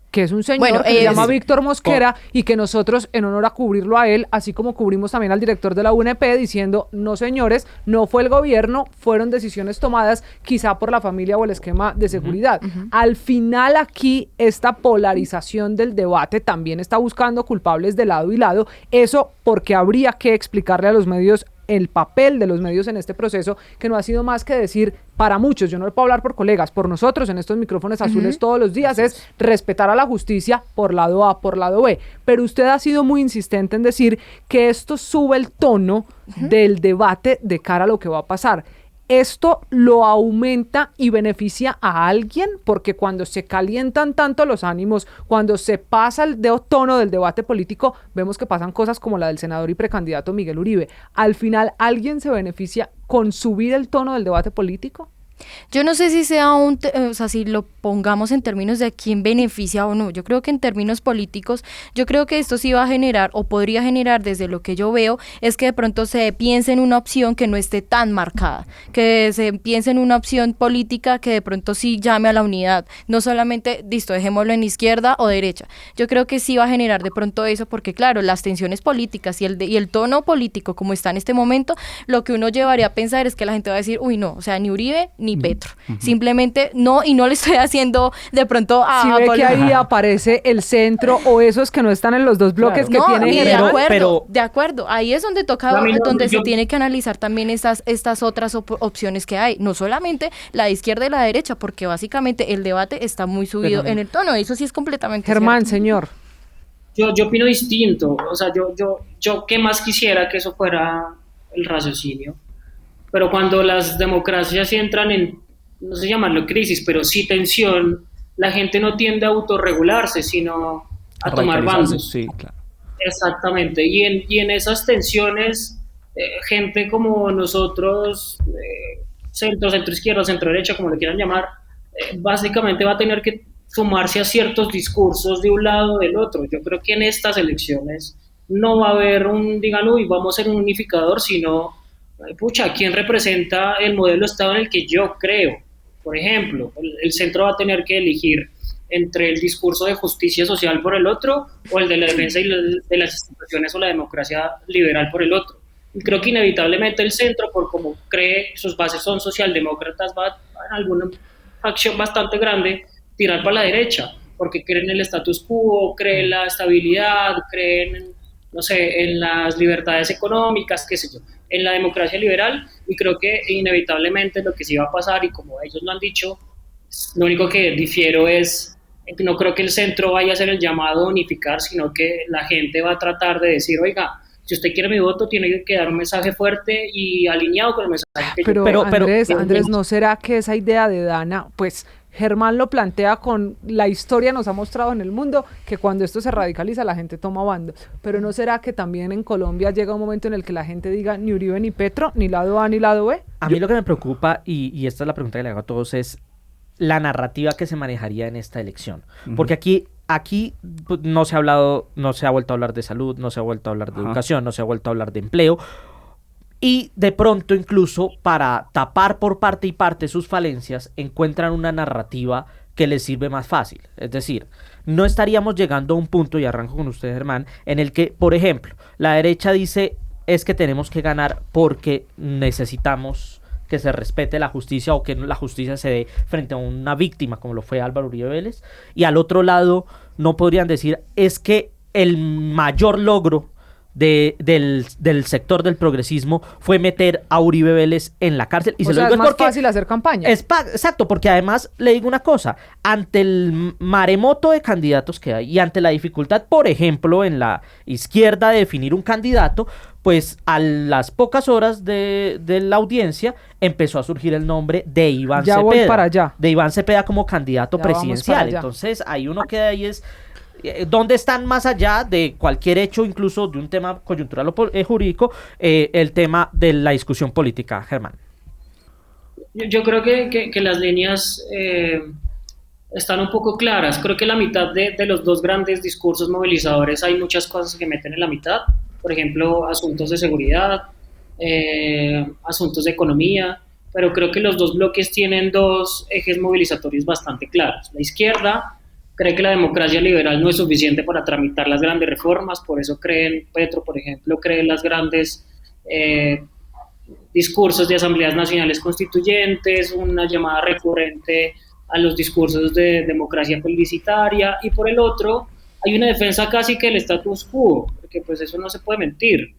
Que es un señor Bueno, que se llama Víctor Mosquera y que nosotros, en honor a cubrirlo a él, así como cubrimos también al director de la UNP, diciendo, no señores, no fue el gobierno, fueron decisiones tomadas quizá por la familia o el esquema de seguridad. Al final aquí, esta polarización del debate también está buscando culpables de lado y lado, eso porque habría que explicarle a los medios el papel de los medios en este proceso, que no ha sido más que decir, para muchos, yo no le puedo hablar por colegas, por nosotros en estos micrófonos azules todos los días, es respetar a la justicia por lado A, por lado B. Pero usted ha sido muy insistente en decir que esto sube el tono del debate de cara a lo que va a pasar. ¿Esto lo aumenta y beneficia a alguien? Porque cuando se calientan tanto los ánimos, cuando se pasa el tono del debate político, vemos que pasan cosas como la del senador y precandidato Miguel Uribe. ¿Al final alguien se beneficia con subir el tono del debate político? Yo no sé si sea o sea, si lo pongamos en términos de a quién beneficia o no. Yo creo que en términos políticos, yo creo que esto sí va a generar o podría generar, desde lo que yo veo, es que de pronto se piense en una opción que no esté tan marcada, que se piense en una opción política que de pronto sí llame a la unidad, no solamente, listo, dejémoslo en izquierda o derecha. Yo creo que sí va a generar de pronto eso, porque claro, las tensiones políticas y el tono político como está en este momento, lo que uno llevaría a pensar es que la gente va a decir, uy no, o sea, ni Uribe ni Petro. Simplemente no, y no le estoy haciendo de pronto a... Si ve que ahí aparece el centro o esos que no están en los dos bloques que tienen... De acuerdo, ahí es donde toca, donde se tiene que analizar también estas otras opciones que hay, no solamente la izquierda y la derecha, porque básicamente el debate está muy subido en el tono, eso sí es completamente Germán, cierto. señor. Yo opino distinto, o sea, yo qué más quisiera que eso fuera el raciocinio, pero cuando las democracias entran en, no sé llamarlo crisis, pero sí tensión, la gente no tiende a autorregularse, sino a tomar bandos. Sí, claro. Exactamente, y en esas tensiones, gente como nosotros, centro izquierda, centro derecha, como le quieran llamar, básicamente va a tener que sumarse a ciertos discursos de un lado o del otro. Yo creo que en estas elecciones no va a haber digan, uy, vamos a ser un unificador, sino, pucha, ¿quién representa el modelo de Estado en el que yo creo? Por ejemplo, el centro va a tener que elegir entre el discurso de justicia social por el otro o el de la defensa de las instituciones o la democracia liberal por el otro. Y creo que inevitablemente el centro, por como cree, sus bases son socialdemócratas, va en alguna facción bastante grande tirar para la derecha, porque creen en el status quo, creen en la estabilidad, creen en, no sé, en las libertades económicas, qué sé yo, en la democracia liberal, y creo que inevitablemente lo que sí va a pasar, y como ellos lo han dicho, lo único que difiero es que no creo que el centro vaya a hacer el llamado a unificar, sino que la gente va a tratar de decir, oiga, si usted quiere mi voto, tiene que dar un mensaje fuerte y alineado con el mensaje que pero Andrés, ¿no será que esa idea de Dana, pues Germán lo plantea con la historia nos ha mostrado en el mundo que cuando esto se radicaliza la gente toma bando, pero ¿no será que también en Colombia llega un momento en el que la gente diga ni Uribe ni Petro, ni lado A ni lado B? A mí lo que me preocupa, y esta es la pregunta que le hago a todos, es la narrativa que se manejaría en esta elección. Porque aquí pues, no se ha vuelto a hablar de salud, no se ha vuelto a hablar de educación, no se ha vuelto a hablar de empleo. Y de pronto, incluso para tapar por parte y parte sus falencias, encuentran una narrativa que les sirve más fácil. Es decir, no estaríamos llegando a un punto, y arranco con usted, Germán, en el que, por ejemplo, la derecha dice es que tenemos que ganar porque necesitamos que se respete la justicia o que la justicia se dé frente a una víctima como lo fue Álvaro Uribe Vélez, y al otro lado no podrían decir es que el mayor logro del sector del progresismo fue meter a Uribe Vélez en la cárcel. Y o se sea, lo digo es más fácil hacer campaña. Exacto, porque además le digo una cosa, ante el maremoto de candidatos que hay y ante la dificultad, por ejemplo, en la izquierda de definir un candidato, pues a las pocas horas de la audiencia empezó a surgir el nombre de Iván Cepeda. Voy para allá. De Iván Cepeda como candidato presidencial. Entonces ahí uno queda ahí es... ¿Dónde están más allá de cualquier hecho, incluso de un tema coyuntural o jurídico, el tema de la discusión política, Germán? Yo creo que las líneas están un poco claras. Creo que la mitad de los dos grandes discursos movilizadores hay muchas cosas que meten en la mitad. Por ejemplo, asuntos de seguridad, asuntos de economía, pero creo que los dos bloques tienen dos ejes movilizatorios bastante claros. La izquierda cree que la democracia liberal no es suficiente para tramitar las grandes reformas, por eso Petro, por ejemplo, cree en las grandes discursos de asambleas nacionales constituyentes, una llamada recurrente a los discursos de democracia plebiscitaria, y por el otro hay una defensa casi que del status quo, porque pues eso no se puede mentir.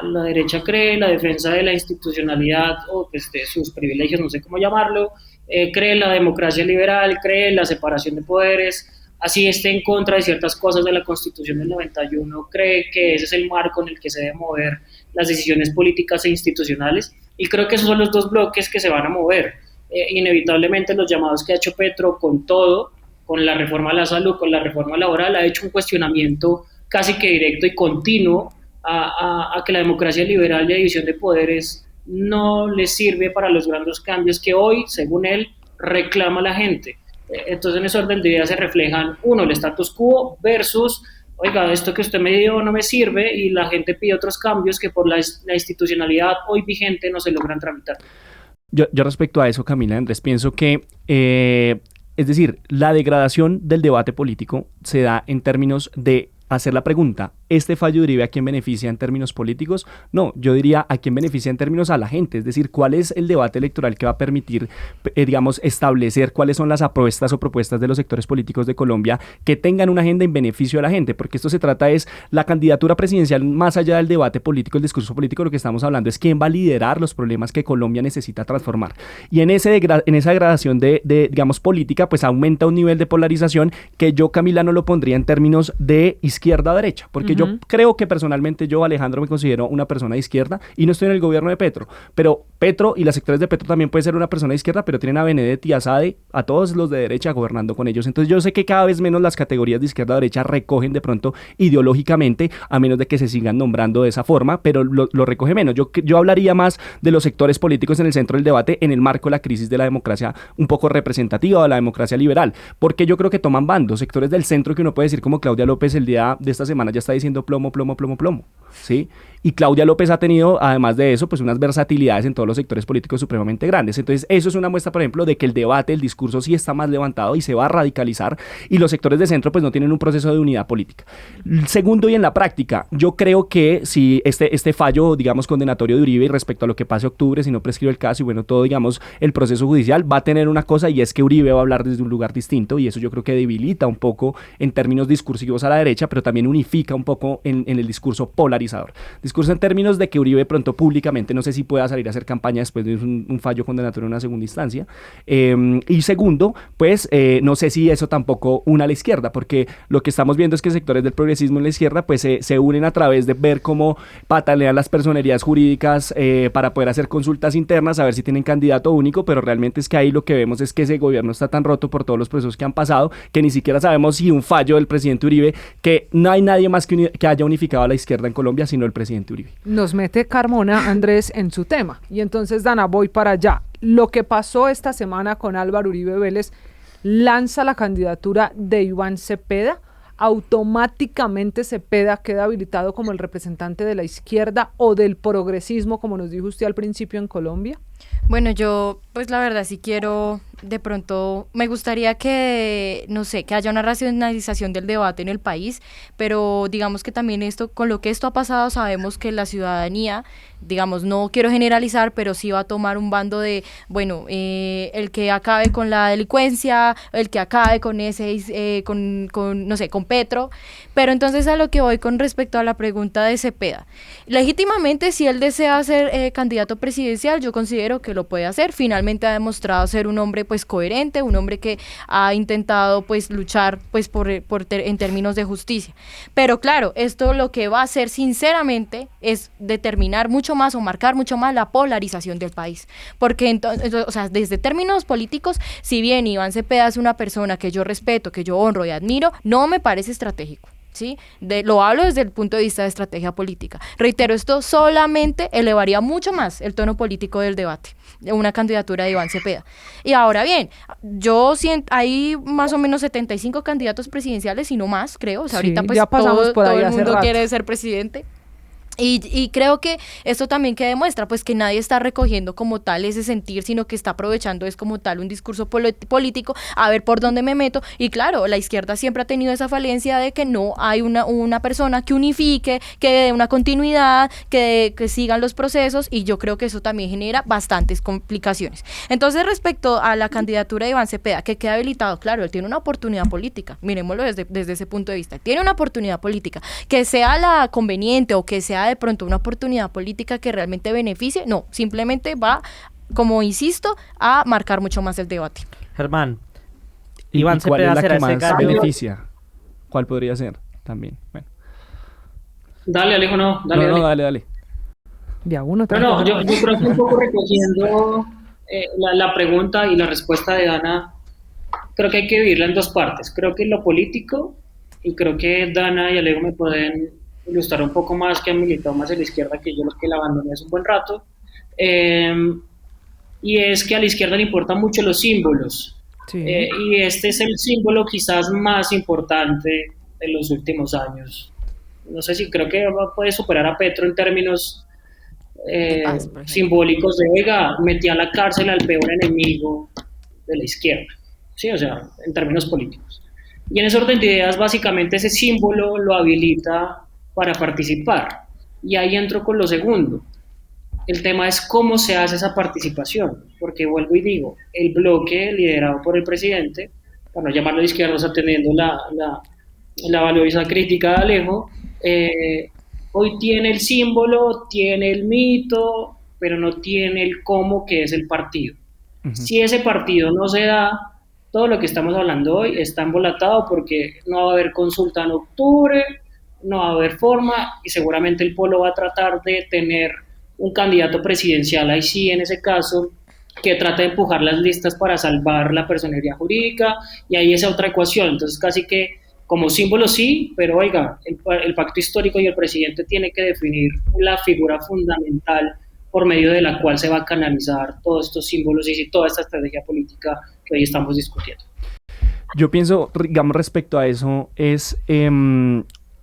la derecha cree la defensa de la institucionalidad o pues, de sus privilegios, no sé cómo llamarlo, cree en la democracia liberal, cree en la separación de poderes, así esté en contra de ciertas cosas de la Constitución del 91, cree que ese es el marco en el que se deben mover las decisiones políticas e institucionales, y creo que esos son los dos bloques que se van a mover. Inevitablemente los llamados que ha hecho Petro con todo, con la reforma a la salud, con la reforma laboral, ha hecho un cuestionamiento casi que directo y continuo a que la democracia liberal y la división de poderes no le sirve para los grandes cambios que hoy, según él, reclama la gente. Entonces en ese orden de ideas se reflejan, uno, el status quo versus, oiga, esto que usted me dio no me sirve, y la gente pide otros cambios que por la institucionalidad hoy vigente no se logran tramitar. Yo respecto a eso, Camila, Andrés, pienso que, es decir, la degradación del debate político se da en términos de hacer la pregunta, ¿este fallo de Uribe a quién beneficia en términos políticos? No, yo diría a quién beneficia en términos a la gente, es decir, ¿cuál es el debate electoral que va a permitir, digamos, establecer cuáles son las apuestas o propuestas de los sectores políticos de Colombia que tengan una agenda en beneficio de la gente? Porque esto se trata es la candidatura presidencial, más allá del debate político, el discurso político, lo que estamos hablando es quién va a liderar los problemas que Colombia necesita transformar. Y en esa degradación de, digamos, política, pues aumenta un nivel de polarización que yo, Camila, no lo pondría en términos de izquierda o derecha, porque yo creo que personalmente yo, Alejandro, me considero una persona de izquierda y no estoy en el gobierno de Petro, pero Petro y los sectores de Petro también puede ser una persona de izquierda, pero tienen a Benedetti, a Sade, a todos los de derecha gobernando con ellos. Entonces yo sé que cada vez menos las categorías de izquierda o derecha recogen de pronto ideológicamente, a menos de que se sigan nombrando de esa forma, pero lo recoge menos. Yo hablaría más de los sectores políticos en el centro del debate en el marco de la crisis de la democracia un poco representativa, de la democracia liberal, porque yo creo que toman bandos, sectores del centro que uno puede decir como Claudia López el día de esta semana ya está diciendo plomo, ¿sí? Y Claudia López ha tenido, además de eso, pues unas versatilidades en todos los sectores políticos supremamente grandes. Entonces, eso es una muestra, por ejemplo, de que el debate, el discurso sí está más levantado y se va a radicalizar, y los sectores de centro pues no tienen un proceso de unidad política. Segundo, y en la práctica, yo creo que si este fallo, digamos, condenatorio de Uribe respecto a lo que pase en octubre, si no prescribe el caso y bueno, todo, digamos, el proceso judicial va a tener una cosa, y es que Uribe va a hablar desde un lugar distinto, y eso yo creo que debilita un poco en términos discursivos a la derecha, pero también unifica un poco en el discurso polarizador. Discurso en términos de que Uribe pronto públicamente no sé si pueda salir a hacer campaña después de un fallo condenatorio en una segunda instancia. Y segundo, pues no sé si eso tampoco une a la izquierda, porque lo que estamos viendo es que sectores del progresismo en la izquierda pues se unen a través de ver cómo patalean las personerías jurídicas para poder hacer consultas internas, a ver si tienen candidato único, pero realmente es que ahí lo que vemos es que ese gobierno está tan roto por todos los procesos que han pasado que ni siquiera sabemos si un fallo del presidente Uribe, que no hay nadie más que haya unificado a la izquierda en Colombia sino el presidente Uribe. Nos mete Carmona, Andrés, en su tema. Y entonces, Dana, voy para allá. Lo que pasó esta semana con Álvaro Uribe Vélez lanza la candidatura de Iván Cepeda. ¿Automáticamente Cepeda queda habilitado como el representante de la izquierda o del progresismo, como nos dijo usted al principio, en Colombia? Bueno, yo pues la verdad sí quiero, de pronto, me gustaría que, no sé, que haya una racionalización del debate en el país, pero digamos que también con lo que esto ha pasado, sabemos que la ciudadanía, digamos, no quiero generalizar, pero sí va a tomar un bando de, bueno, el que acabe con la delincuencia, el que acabe con no sé, con Petro, pero entonces a lo que voy con respecto a la pregunta de Cepeda, legítimamente si él desea ser candidato presidencial, yo considero que lo puede hacer. Finalmente ha demostrado ser un hombre pues coherente, un hombre que ha intentado pues luchar pues en términos de justicia. Pero claro, esto lo que va a hacer sinceramente es determinar mucho más o marcar mucho más la polarización del país. Porque entonces, o sea, desde términos políticos, si bien Iván Cepeda es una persona que yo respeto, que yo honro y admiro, no me parece estratégico. ¿Sí? Lo hablo desde el punto de vista de estrategia política. Reitero, esto solamente elevaría mucho más el tono político del debate, de una candidatura de Iván Cepeda. Y ahora bien, yo siento, hay más o menos 75 candidatos presidenciales y no más, creo. O sea, sí, ahorita pues ya pasamos por ahí todo el mundo rato. quiere ser presidente. Y creo que esto también que demuestra pues que nadie está recogiendo como tal ese sentir, sino que está aprovechando es como tal un discurso político, a ver por dónde me meto. Y claro, la izquierda siempre ha tenido esa falencia de que no hay una persona que unifique, que dé una continuidad, que sigan los procesos, y yo creo que eso también genera bastantes complicaciones. Entonces, respecto a la candidatura de Iván Cepeda, que queda habilitado, claro, él tiene una oportunidad política, miremoslo desde ese punto de vista, tiene una oportunidad política, que sea la conveniente o que sea sea de pronto una oportunidad política que realmente beneficie, no, simplemente va, como insisto, a marcar mucho más el debate. Germán, ¿Y Iván cuál es Cepeda la será que ese más gallo. beneficia? ¿Cuál podría ser también? Bueno. Dale, Alejo, no, dale, No, dale. dale. De a uno No, también. yo creo que un poco recogiendo la pregunta y la respuesta de Dana, creo que hay que dividirla en dos partes. Creo que lo político, y creo que Dana y Alejo me pueden ilustrar un poco más, que han militado más en la izquierda que yo, los que la abandoné hace un buen rato. Y es que a la izquierda le importan mucho los símbolos. Sí. Y este es el símbolo quizás más importante de los últimos años. No sé si creo que puede superar a Petro en términos Paz, por ejemplo. simbólicos de, oiga, metí a la cárcel al peor enemigo de la izquierda, ¿sí? O sea, en términos políticos. Y en ese orden de ideas, básicamente ese símbolo lo habilita para participar. Y ahí entro con lo segundo. El tema es cómo se hace esa participación, porque vuelvo y digo, el bloque liderado por el presidente, para no llamarlo de izquierdos atendiendo la valiosa crítica de Alejo, hoy tiene el símbolo, tiene el mito, pero no tiene el cómo, que es el partido. Si ese partido no se da, todo lo que estamos hablando hoy está embolatado porque no va a haber consulta en octubre, no va a haber forma y seguramente el Polo va a tratar de tener un candidato presidencial, ahí sí, en ese caso, que trata de empujar las listas para salvar la personería jurídica, y ahí esa otra ecuación. Entonces casi que como símbolo sí, pero oiga, el pacto histórico y el presidente tiene que definir la figura fundamental por medio de la cual se va a canalizar todos estos símbolos y toda esta estrategia política que hoy estamos discutiendo. Yo pienso, digamos, respecto a eso,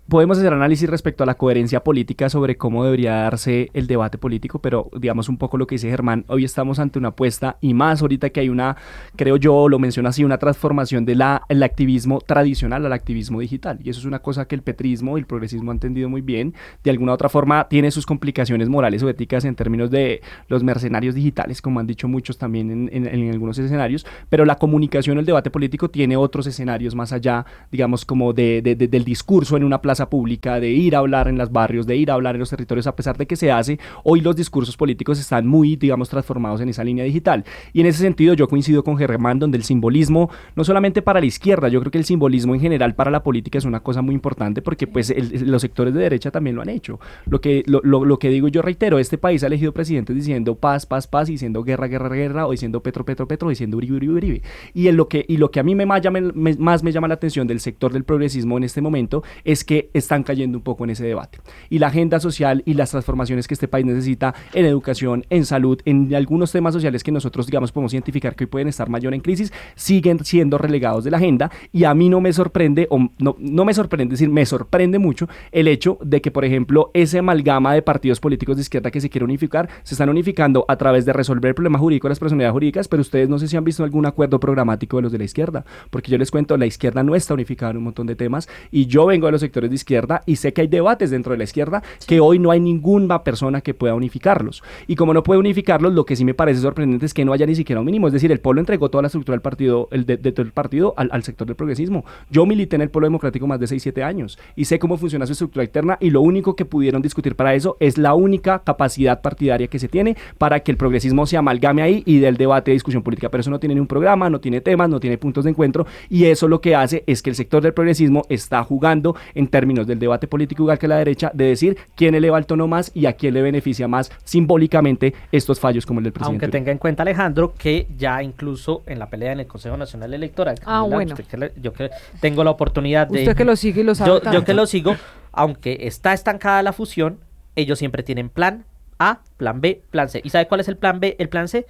podemos hacer análisis respecto a la coherencia política sobre cómo debería darse el debate político, pero digamos un poco lo que dice Germán, hoy estamos ante una apuesta y más ahorita que hay una, creo yo, lo menciono así, una transformación del activismo tradicional al activismo digital, y eso es una cosa que el petrismo y el progresismo han entendido muy bien. De alguna u otra forma tiene sus complicaciones morales o éticas en términos de los mercenarios digitales, como han dicho muchos también en algunos escenarios, pero la comunicación, el debate político tiene otros escenarios más allá, digamos, como del discurso en una plaza pública, de ir a hablar en los barrios, de ir a hablar en los territorios, a pesar de que se hace, hoy los discursos políticos están muy, digamos, transformados en esa línea digital. Y en ese sentido yo coincido con Germán, donde el simbolismo, no solamente para la izquierda, yo creo que el simbolismo en general para la política es una cosa muy importante, porque pues los sectores de derecha también lo han hecho. Lo que digo yo reitero, este país ha elegido presidentes diciendo paz, paz, paz, y diciendo guerra, guerra, guerra, o diciendo Petro, Petro, Petro, o diciendo Uribe, Uribe, Uribe. Y lo que a mí más me llama la atención del sector del progresismo en este momento es que están cayendo un poco en ese debate. Y la agenda social y las transformaciones que este país necesita en educación, en salud, en algunos temas sociales que nosotros, digamos, podemos identificar que hoy pueden estar mayor en crisis, siguen siendo relegados de la agenda. Y a mí no me sorprende, o no me sorprende, es decir, me sorprende mucho el hecho de que, por ejemplo, ese amalgama de partidos políticos de izquierda que se quiere unificar, se están unificando a través de resolver el problema jurídico de las personalidades jurídicas, pero ustedes no sé si han visto algún acuerdo programático de los de la izquierda, porque yo les cuento, la izquierda no está unificada en un montón de temas, y yo vengo de los sectores de izquierda y sé que hay debates dentro de la izquierda que hoy no hay ninguna persona que pueda unificarlos. Y como no puede unificarlos, lo que sí me parece sorprendente es que no haya ni siquiera un mínimo. Es decir, el Polo entregó toda la estructura del partido, de todo el partido al sector del progresismo. Yo milité en el Polo Democrático más de 6-7 años y sé cómo funciona su estructura interna, y lo único que pudieron discutir para eso es la única capacidad partidaria que se tiene para que el progresismo se amalgame ahí y del debate de discusión política. Pero eso no tiene ni un programa, no tiene temas, no tiene puntos de encuentro, y eso lo que hace es que el sector del progresismo está jugando en términos del debate político igual que la derecha, de decir quién eleva el tono más y a quién le beneficia más simbólicamente estos fallos como el del presidente. Aunque tenga en cuenta, Alejandro, que ya incluso en la pelea en el Consejo Nacional Electoral, bueno, yo que tengo la oportunidad de... Usted que lo sigue y lo sabe yo que lo sigo, aunque está estancada la fusión, ellos siempre tienen plan A, plan B, plan C. ¿Y sabe cuál es el plan B? El plan C,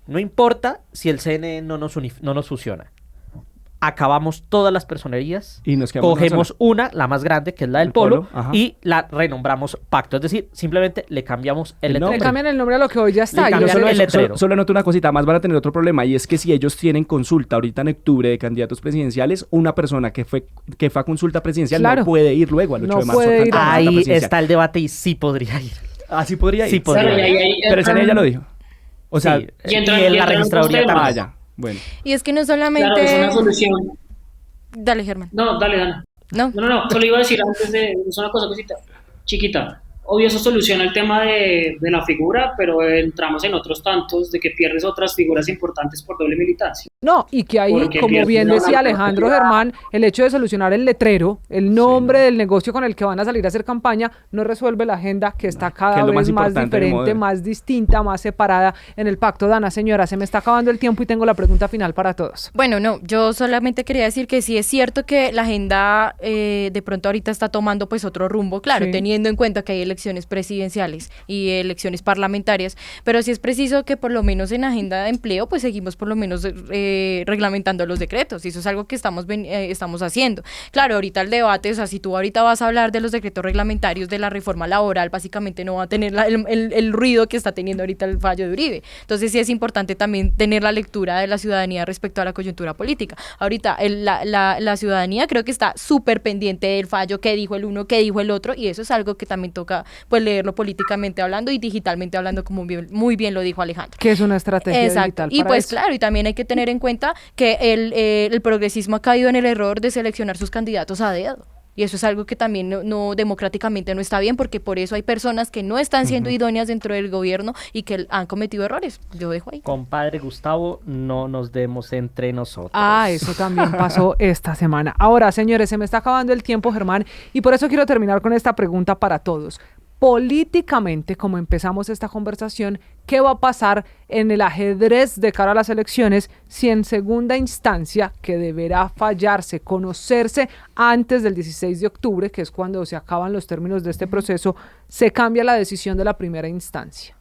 no importa si el CNE no nos fusiona. Acabamos todas las personerías, y nos cogemos una, la más grande, que es la del Polo, y la renombramos pacto. Es decir, simplemente le cambiamos el letrero. Le cambian el nombre a lo que hoy ya está. Solo noto una cosita más, van a tener otro problema, y es que si ellos tienen consulta ahorita en octubre de candidatos presidenciales, una persona que fue a consulta presidencial no puede ir luego al 8 de marzo. Ahí está el debate y sí podría ir. Ah, sí podría ir. Sí podría ir. Pero ese ya lo dijo. O sea, sí. Y en la registraduría también. Ya. Bueno. Y es que no solamente... Claro, es una solución. Dale, Germán. No, dale, Dana. No. Solo iba a decir antes de... Es una cosa chiquita. obvio eso soluciona el tema de la figura, pero entramos en otros tantos de que pierdes otras figuras importantes por doble militancia. No, y que ahí, Porque como bien decía Alejandro Germán, el hecho de solucionar el letrero, el nombre del negocio con el que van a salir a hacer campaña, no resuelve la agenda que está cada vez más diferente, más distinta, más separada en el pacto. Dana, señora, se me está acabando el tiempo y tengo la pregunta final para todos. Bueno, no, yo solamente quería decir que sí es cierto que la agenda de pronto ahorita está tomando pues otro rumbo, claro, teniendo en cuenta que hay elecciones presidenciales y elecciones parlamentarias, pero sí es preciso que por lo menos en agenda de empleo pues seguimos por lo menos reglamentando los decretos, y eso es algo que estamos haciendo. Claro, ahorita el debate, o sea, si tú ahorita vas a hablar de los decretos reglamentarios de la reforma laboral, básicamente no va a tener el ruido que está teniendo ahorita el fallo de Uribe. Entonces sí es importante también tener la lectura de la ciudadanía respecto a la coyuntura política. Ahorita la ciudadanía creo que está súper pendiente del fallo, qué dijo el uno, qué dijo el otro, y eso es algo que también toca pues leerlo políticamente hablando y digitalmente hablando, como muy bien lo dijo Alejandro. Que es una estrategia digital y pues eso. Claro, y también hay que tener en cuenta que el progresismo ha caído en el error de seleccionar sus candidatos a dedo. Y eso es algo que también no democráticamente no está bien, porque por eso hay personas que no están siendo idóneas dentro del gobierno y que han cometido errores. Yo dejo ahí. Compadre Gustavo, no nos demos entre nosotros. Eso también pasó esta semana. Ahora, señores, se me está acabando el tiempo, Germán, y por eso quiero terminar con esta pregunta para todos. Políticamente, como empezamos esta conversación, ¿qué va a pasar en el ajedrez de cara a las elecciones si en segunda instancia, que deberá fallarse, conocerse antes del 16 de octubre, que es cuando se acaban los términos de este proceso, se cambia la decisión de la primera instancia?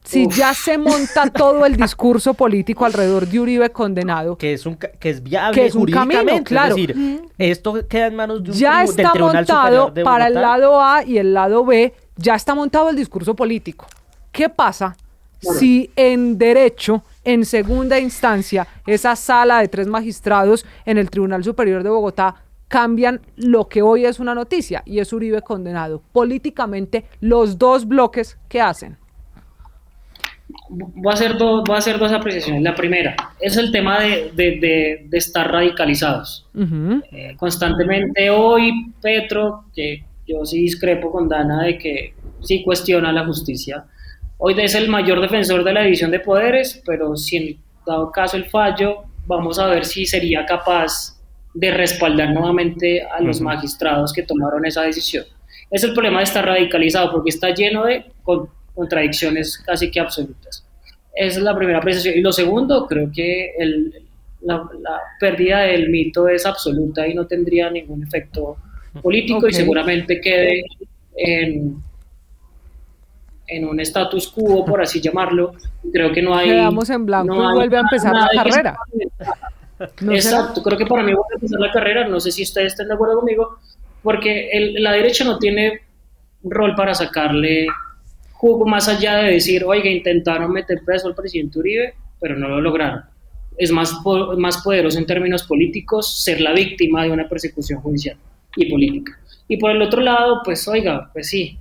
Si ya se monta todo el discurso político alrededor de Uribe condenado, que es viable jurídicamente, camino, claro. Es decir, esto queda en manos de un ya del está Tribunal montado Superior de para el Bogotá. lado A y el lado B, ya está montado el discurso político. ¿Qué pasa si en derecho, en segunda instancia, esa sala de 3 magistrados en el Tribunal Superior de Bogotá cambian lo que hoy es una noticia y es Uribe condenado? Políticamente, los dos bloques, ¿qué hacen? Voy a hacer dos apreciaciones. La primera es el tema de estar radicalizados. Constantemente hoy Petro, que yo sí discrepo con Dana de que sí cuestiona la justicia, hoy es el mayor defensor de la división de poderes, pero si en dado caso el fallo, vamos a ver si sería capaz de respaldar nuevamente a los magistrados que tomaron esa decisión. Es el problema de estar radicalizado, porque está lleno de contradicciones casi que absolutas. Esa es la primera apreciación. Y lo segundo, creo que la pérdida del mito es absoluta y no tendría ningún efecto político, y seguramente quede en un status quo, por así llamarlo. Creo que no hay... Quedamos en blanco y vuelve a empezar la carrera. Exacto, creo que para mí vuelve a empezar la carrera. No sé si ustedes están de acuerdo conmigo, porque la derecha no tiene rol para sacarle jugo más allá de decir, oiga, intentaron meter preso al presidente Uribe, pero no lo lograron. Es más poderoso en términos políticos ser la víctima de una persecución judicial y política. Y por el otro lado, pues oiga, pues sí,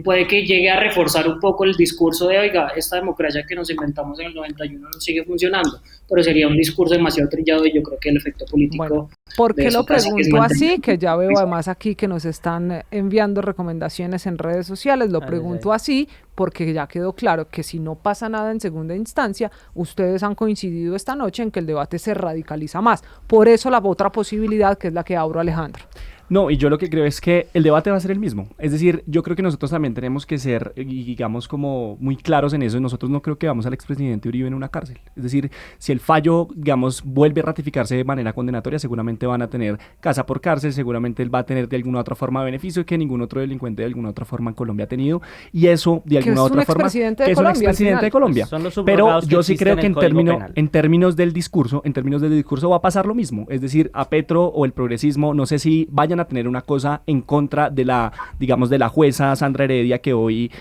puede que llegue a reforzar un poco el discurso de, oiga, esta democracia que nos inventamos en el 91 no sigue funcionando, pero sería un discurso demasiado trillado y yo creo que el efecto político... Bueno, ¿por qué lo pregunto así? Que ya veo además aquí que nos están enviando recomendaciones en redes sociales, lo pregunto así porque ya quedó claro que si no pasa nada en segunda instancia, ustedes han coincidido esta noche en que el debate se radicaliza más. Por eso la otra posibilidad, que es la que abro, Alejandro. No, y yo lo que creo es que el debate va a ser el mismo. Es decir, yo creo que nosotros también tenemos que ser, digamos, como muy claros en eso. Nosotros no creo que vamos al expresidente Uribe en una cárcel. Es decir, si el fallo, digamos, vuelve a ratificarse de manera condenatoria, seguramente van a tener casa por cárcel, seguramente él va a tener de alguna otra forma beneficio que ningún otro delincuente de alguna otra forma en Colombia ha tenido. Y eso, de alguna otra forma, que es un expresidente de Colombia. Pero yo sí creo que en términos del discurso va a pasar lo mismo. Es decir, a Petro o el progresismo, no sé si vayan a tener una cosa en contra de la, digamos, de la jueza Sandra Heredia, que hoy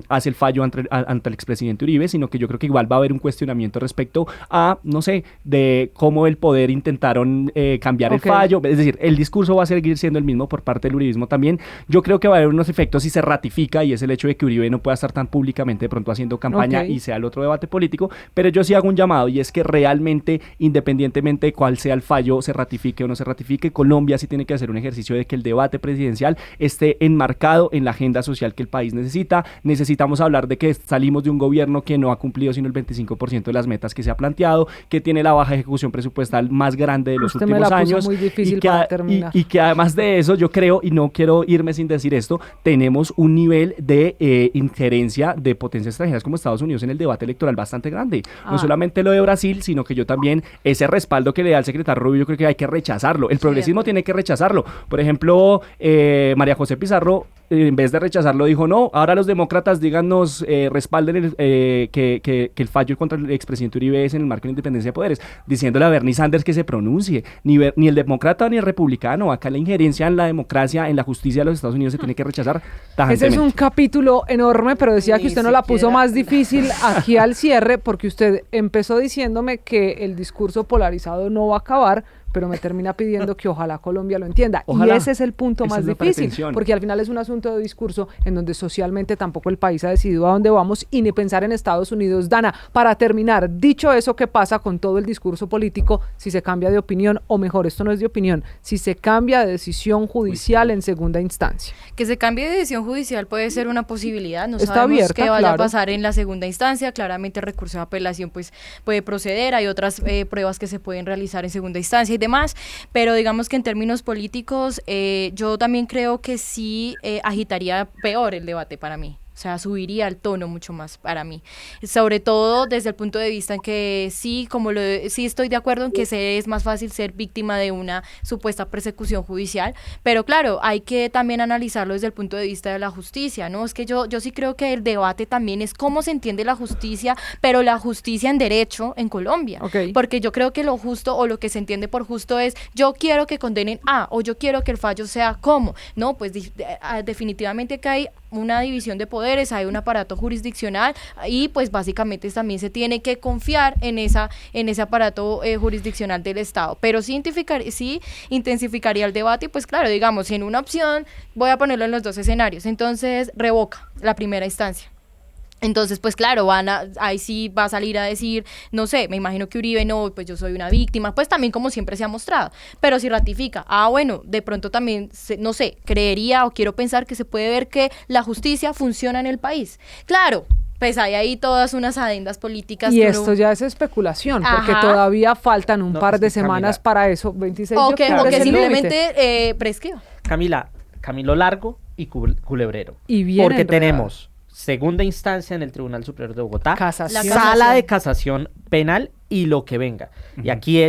hace el fallo ante el expresidente Uribe, sino que yo creo que igual va a haber un cuestionamiento respecto a, no sé, de cómo el poder intentaron cambiar el fallo. Es decir, el discurso va a seguir siendo el mismo por parte del uribismo también. Yo creo que va a haber unos efectos si se ratifica, y es el hecho de que Uribe no pueda estar tan públicamente de pronto haciendo campaña y sea el otro debate político, pero yo sí hago un llamado, y es que realmente, independientemente de cuál sea el fallo, se ratifique o no se ratifique, Colombia sí tiene que hacer un ejercicio ejercicio de que el debate presidencial esté enmarcado en la agenda social que el país necesita. Necesitamos hablar de que salimos de un gobierno que no ha cumplido sino el 25% de las metas que se ha planteado, que tiene la baja ejecución presupuestal más grande de los últimos años, muy difícil para terminar. Y que además de eso, yo creo, y no quiero irme sin decir esto, tenemos un nivel de injerencia de potencias extranjeras como Estados Unidos en el debate electoral bastante grande. No solamente lo de Brasil, sino que yo también, ese respaldo que le da el secretario Rubio, yo creo que hay que rechazarlo. El progresismo tiene que rechazarlo. Por ejemplo, María José Pizarro, en vez de rechazarlo, dijo no, ahora los demócratas díganos, respalden que el fallo contra el expresidente Uribe es en el marco de la independencia de poderes, diciéndole a Bernie Sanders que se pronuncie. Ni el demócrata ni el republicano. Acá la injerencia en la democracia, en la justicia de los Estados Unidos se tiene que rechazar tajantemente. Ese es un capítulo enorme, pero decía que usted no la puso más difícil aquí al cierre, porque usted empezó diciéndome que el discurso polarizado no va a acabar, pero me termina pidiendo que ojalá Colombia lo entienda. Ojalá. Y ese es el punto más difícil, porque al final es un asunto de discurso en donde socialmente tampoco el país ha decidido a dónde vamos y ni pensar en Estados Unidos. Dana, para terminar, dicho eso, ¿qué pasa con todo el discurso político si se cambia de opinión? O mejor, esto no es de opinión, si se cambia de decisión judicial en segunda instancia. Que se cambie de decisión judicial puede ser una posibilidad, no Está sabemos abierta, qué vaya a claro. pasar en la segunda instancia, claramente el recurso de apelación pues puede proceder, hay otras pruebas que se pueden realizar en segunda instancia y demás, pero digamos que en términos políticos yo también creo que sí agitaría peor el debate para mí. O sea, subiría el tono mucho más para mí. Sobre todo desde el punto de vista en que sí, sí estoy de acuerdo en que es más fácil ser víctima de una supuesta persecución judicial, pero claro, hay que también analizarlo desde el punto de vista de la justicia, ¿no? Es que yo sí creo que el debate también es cómo se entiende la justicia, pero la justicia en derecho en Colombia. Okay. Porque yo creo que lo justo o lo que se entiende por justo es yo quiero que condenen A o yo quiero que el fallo sea ¿cómo? No, pues definitivamente que hay una división de poderes, hay un aparato jurisdiccional y pues básicamente también se tiene que confiar en ese aparato jurisdiccional del Estado, pero sí intensificaría el debate y pues claro, digamos, en una opción, voy a ponerlo en los dos escenarios, entonces revoca la primera instancia. Entonces, pues claro, ahí sí va a salir a decir, no sé, me imagino que Uribe, no, pues yo soy una víctima, pues también como siempre se ha mostrado, pero si ratifica, bueno, de pronto también, no sé, creería o quiero pensar que se puede ver que la justicia funciona en el país. Claro, pues hay ahí todas unas adendas políticas. Y esto ya es especulación, porque todavía faltan un par de semanas, Camila, para eso, 26 de octubre. O que simplemente prescriba. Camilo largo y culebrero. Y bien porque enredado. tenemos segunda instancia en el Tribunal Superior de Bogotá, casación. Sala de casación penal y lo que venga. Y aquí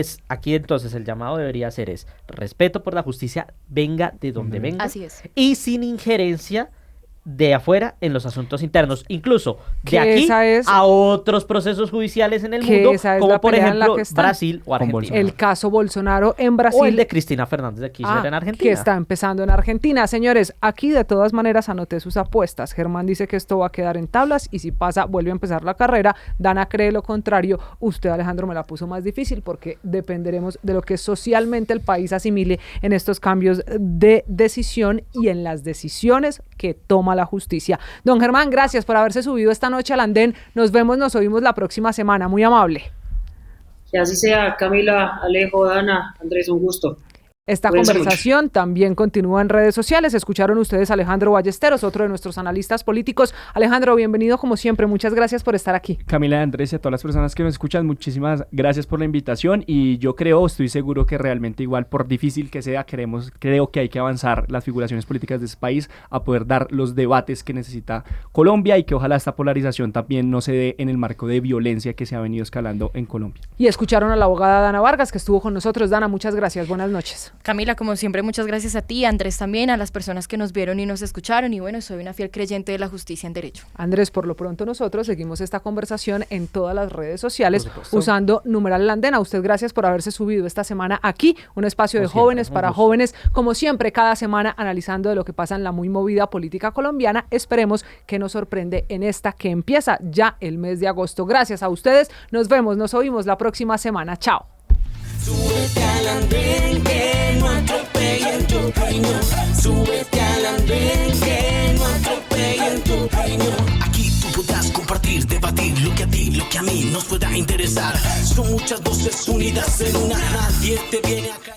entonces el llamado debería ser respeto por la justicia, venga de donde venga. Así es. Y sin injerencia de afuera en los asuntos internos, incluso de aquí a otros procesos judiciales en el mundo, como por ejemplo Brasil o Argentina. El caso Bolsonaro en Brasil. O el de Cristina Fernández de Kirchner en Argentina. Que está empezando en Argentina. Señores, aquí de todas maneras anoté sus apuestas. Germán dice que esto va a quedar en tablas y si pasa, vuelve a empezar la carrera. Dana cree lo contrario. Usted, Alejandro, me la puso más difícil porque dependeremos de lo que socialmente el país asimile en estos cambios de decisión y en las decisiones que toma la justicia. Don Germán, gracias por haberse subido esta noche al andén. Nos vemos, nos oímos la próxima semana. Muy amable. Que así sea, Camila, Alejo, Dana, Andrés, un gusto. Esta conversación también continúa en redes sociales. Escucharon ustedes a Alejandro Ballesteros, otro de nuestros analistas políticos. Alejandro, bienvenido como siempre. Muchas gracias por estar aquí. Camila, Andrés y a todas las personas que nos escuchan, muchísimas gracias por la invitación. Y yo estoy seguro que realmente igual, por difícil que sea, creo que hay que avanzar las figuraciones políticas de este país a poder dar los debates que necesita Colombia y que ojalá esta polarización también no se dé en el marco de violencia que se ha venido escalando en Colombia. Y escucharon a la abogada Dana Vargas, que estuvo con nosotros. Dana, muchas gracias. Buenas noches. Camila, como siempre, muchas gracias a ti, Andrés también, a las personas que nos vieron y nos escucharon, y bueno, soy una fiel creyente de la justicia en derecho. Andrés, por lo pronto nosotros seguimos esta conversación en todas las redes sociales usando numeral Andén. A usted gracias por haberse subido esta semana aquí, un espacio de jóvenes para jóvenes, como siempre, cada semana analizando de lo que pasa en la muy movida política colombiana. Esperemos que nos sorprende en esta que empieza ya el mes de agosto. Gracias a ustedes, nos vemos, nos oímos la próxima semana. Chao. Súbete al andén que no atropellen tu opinión. Súbete al andén que no atropellen tu opinión. Aquí tú podrás compartir, debatir lo que a ti, lo que a mí nos pueda interesar. Son muchas voces unidas en una. Nadie te viene acá.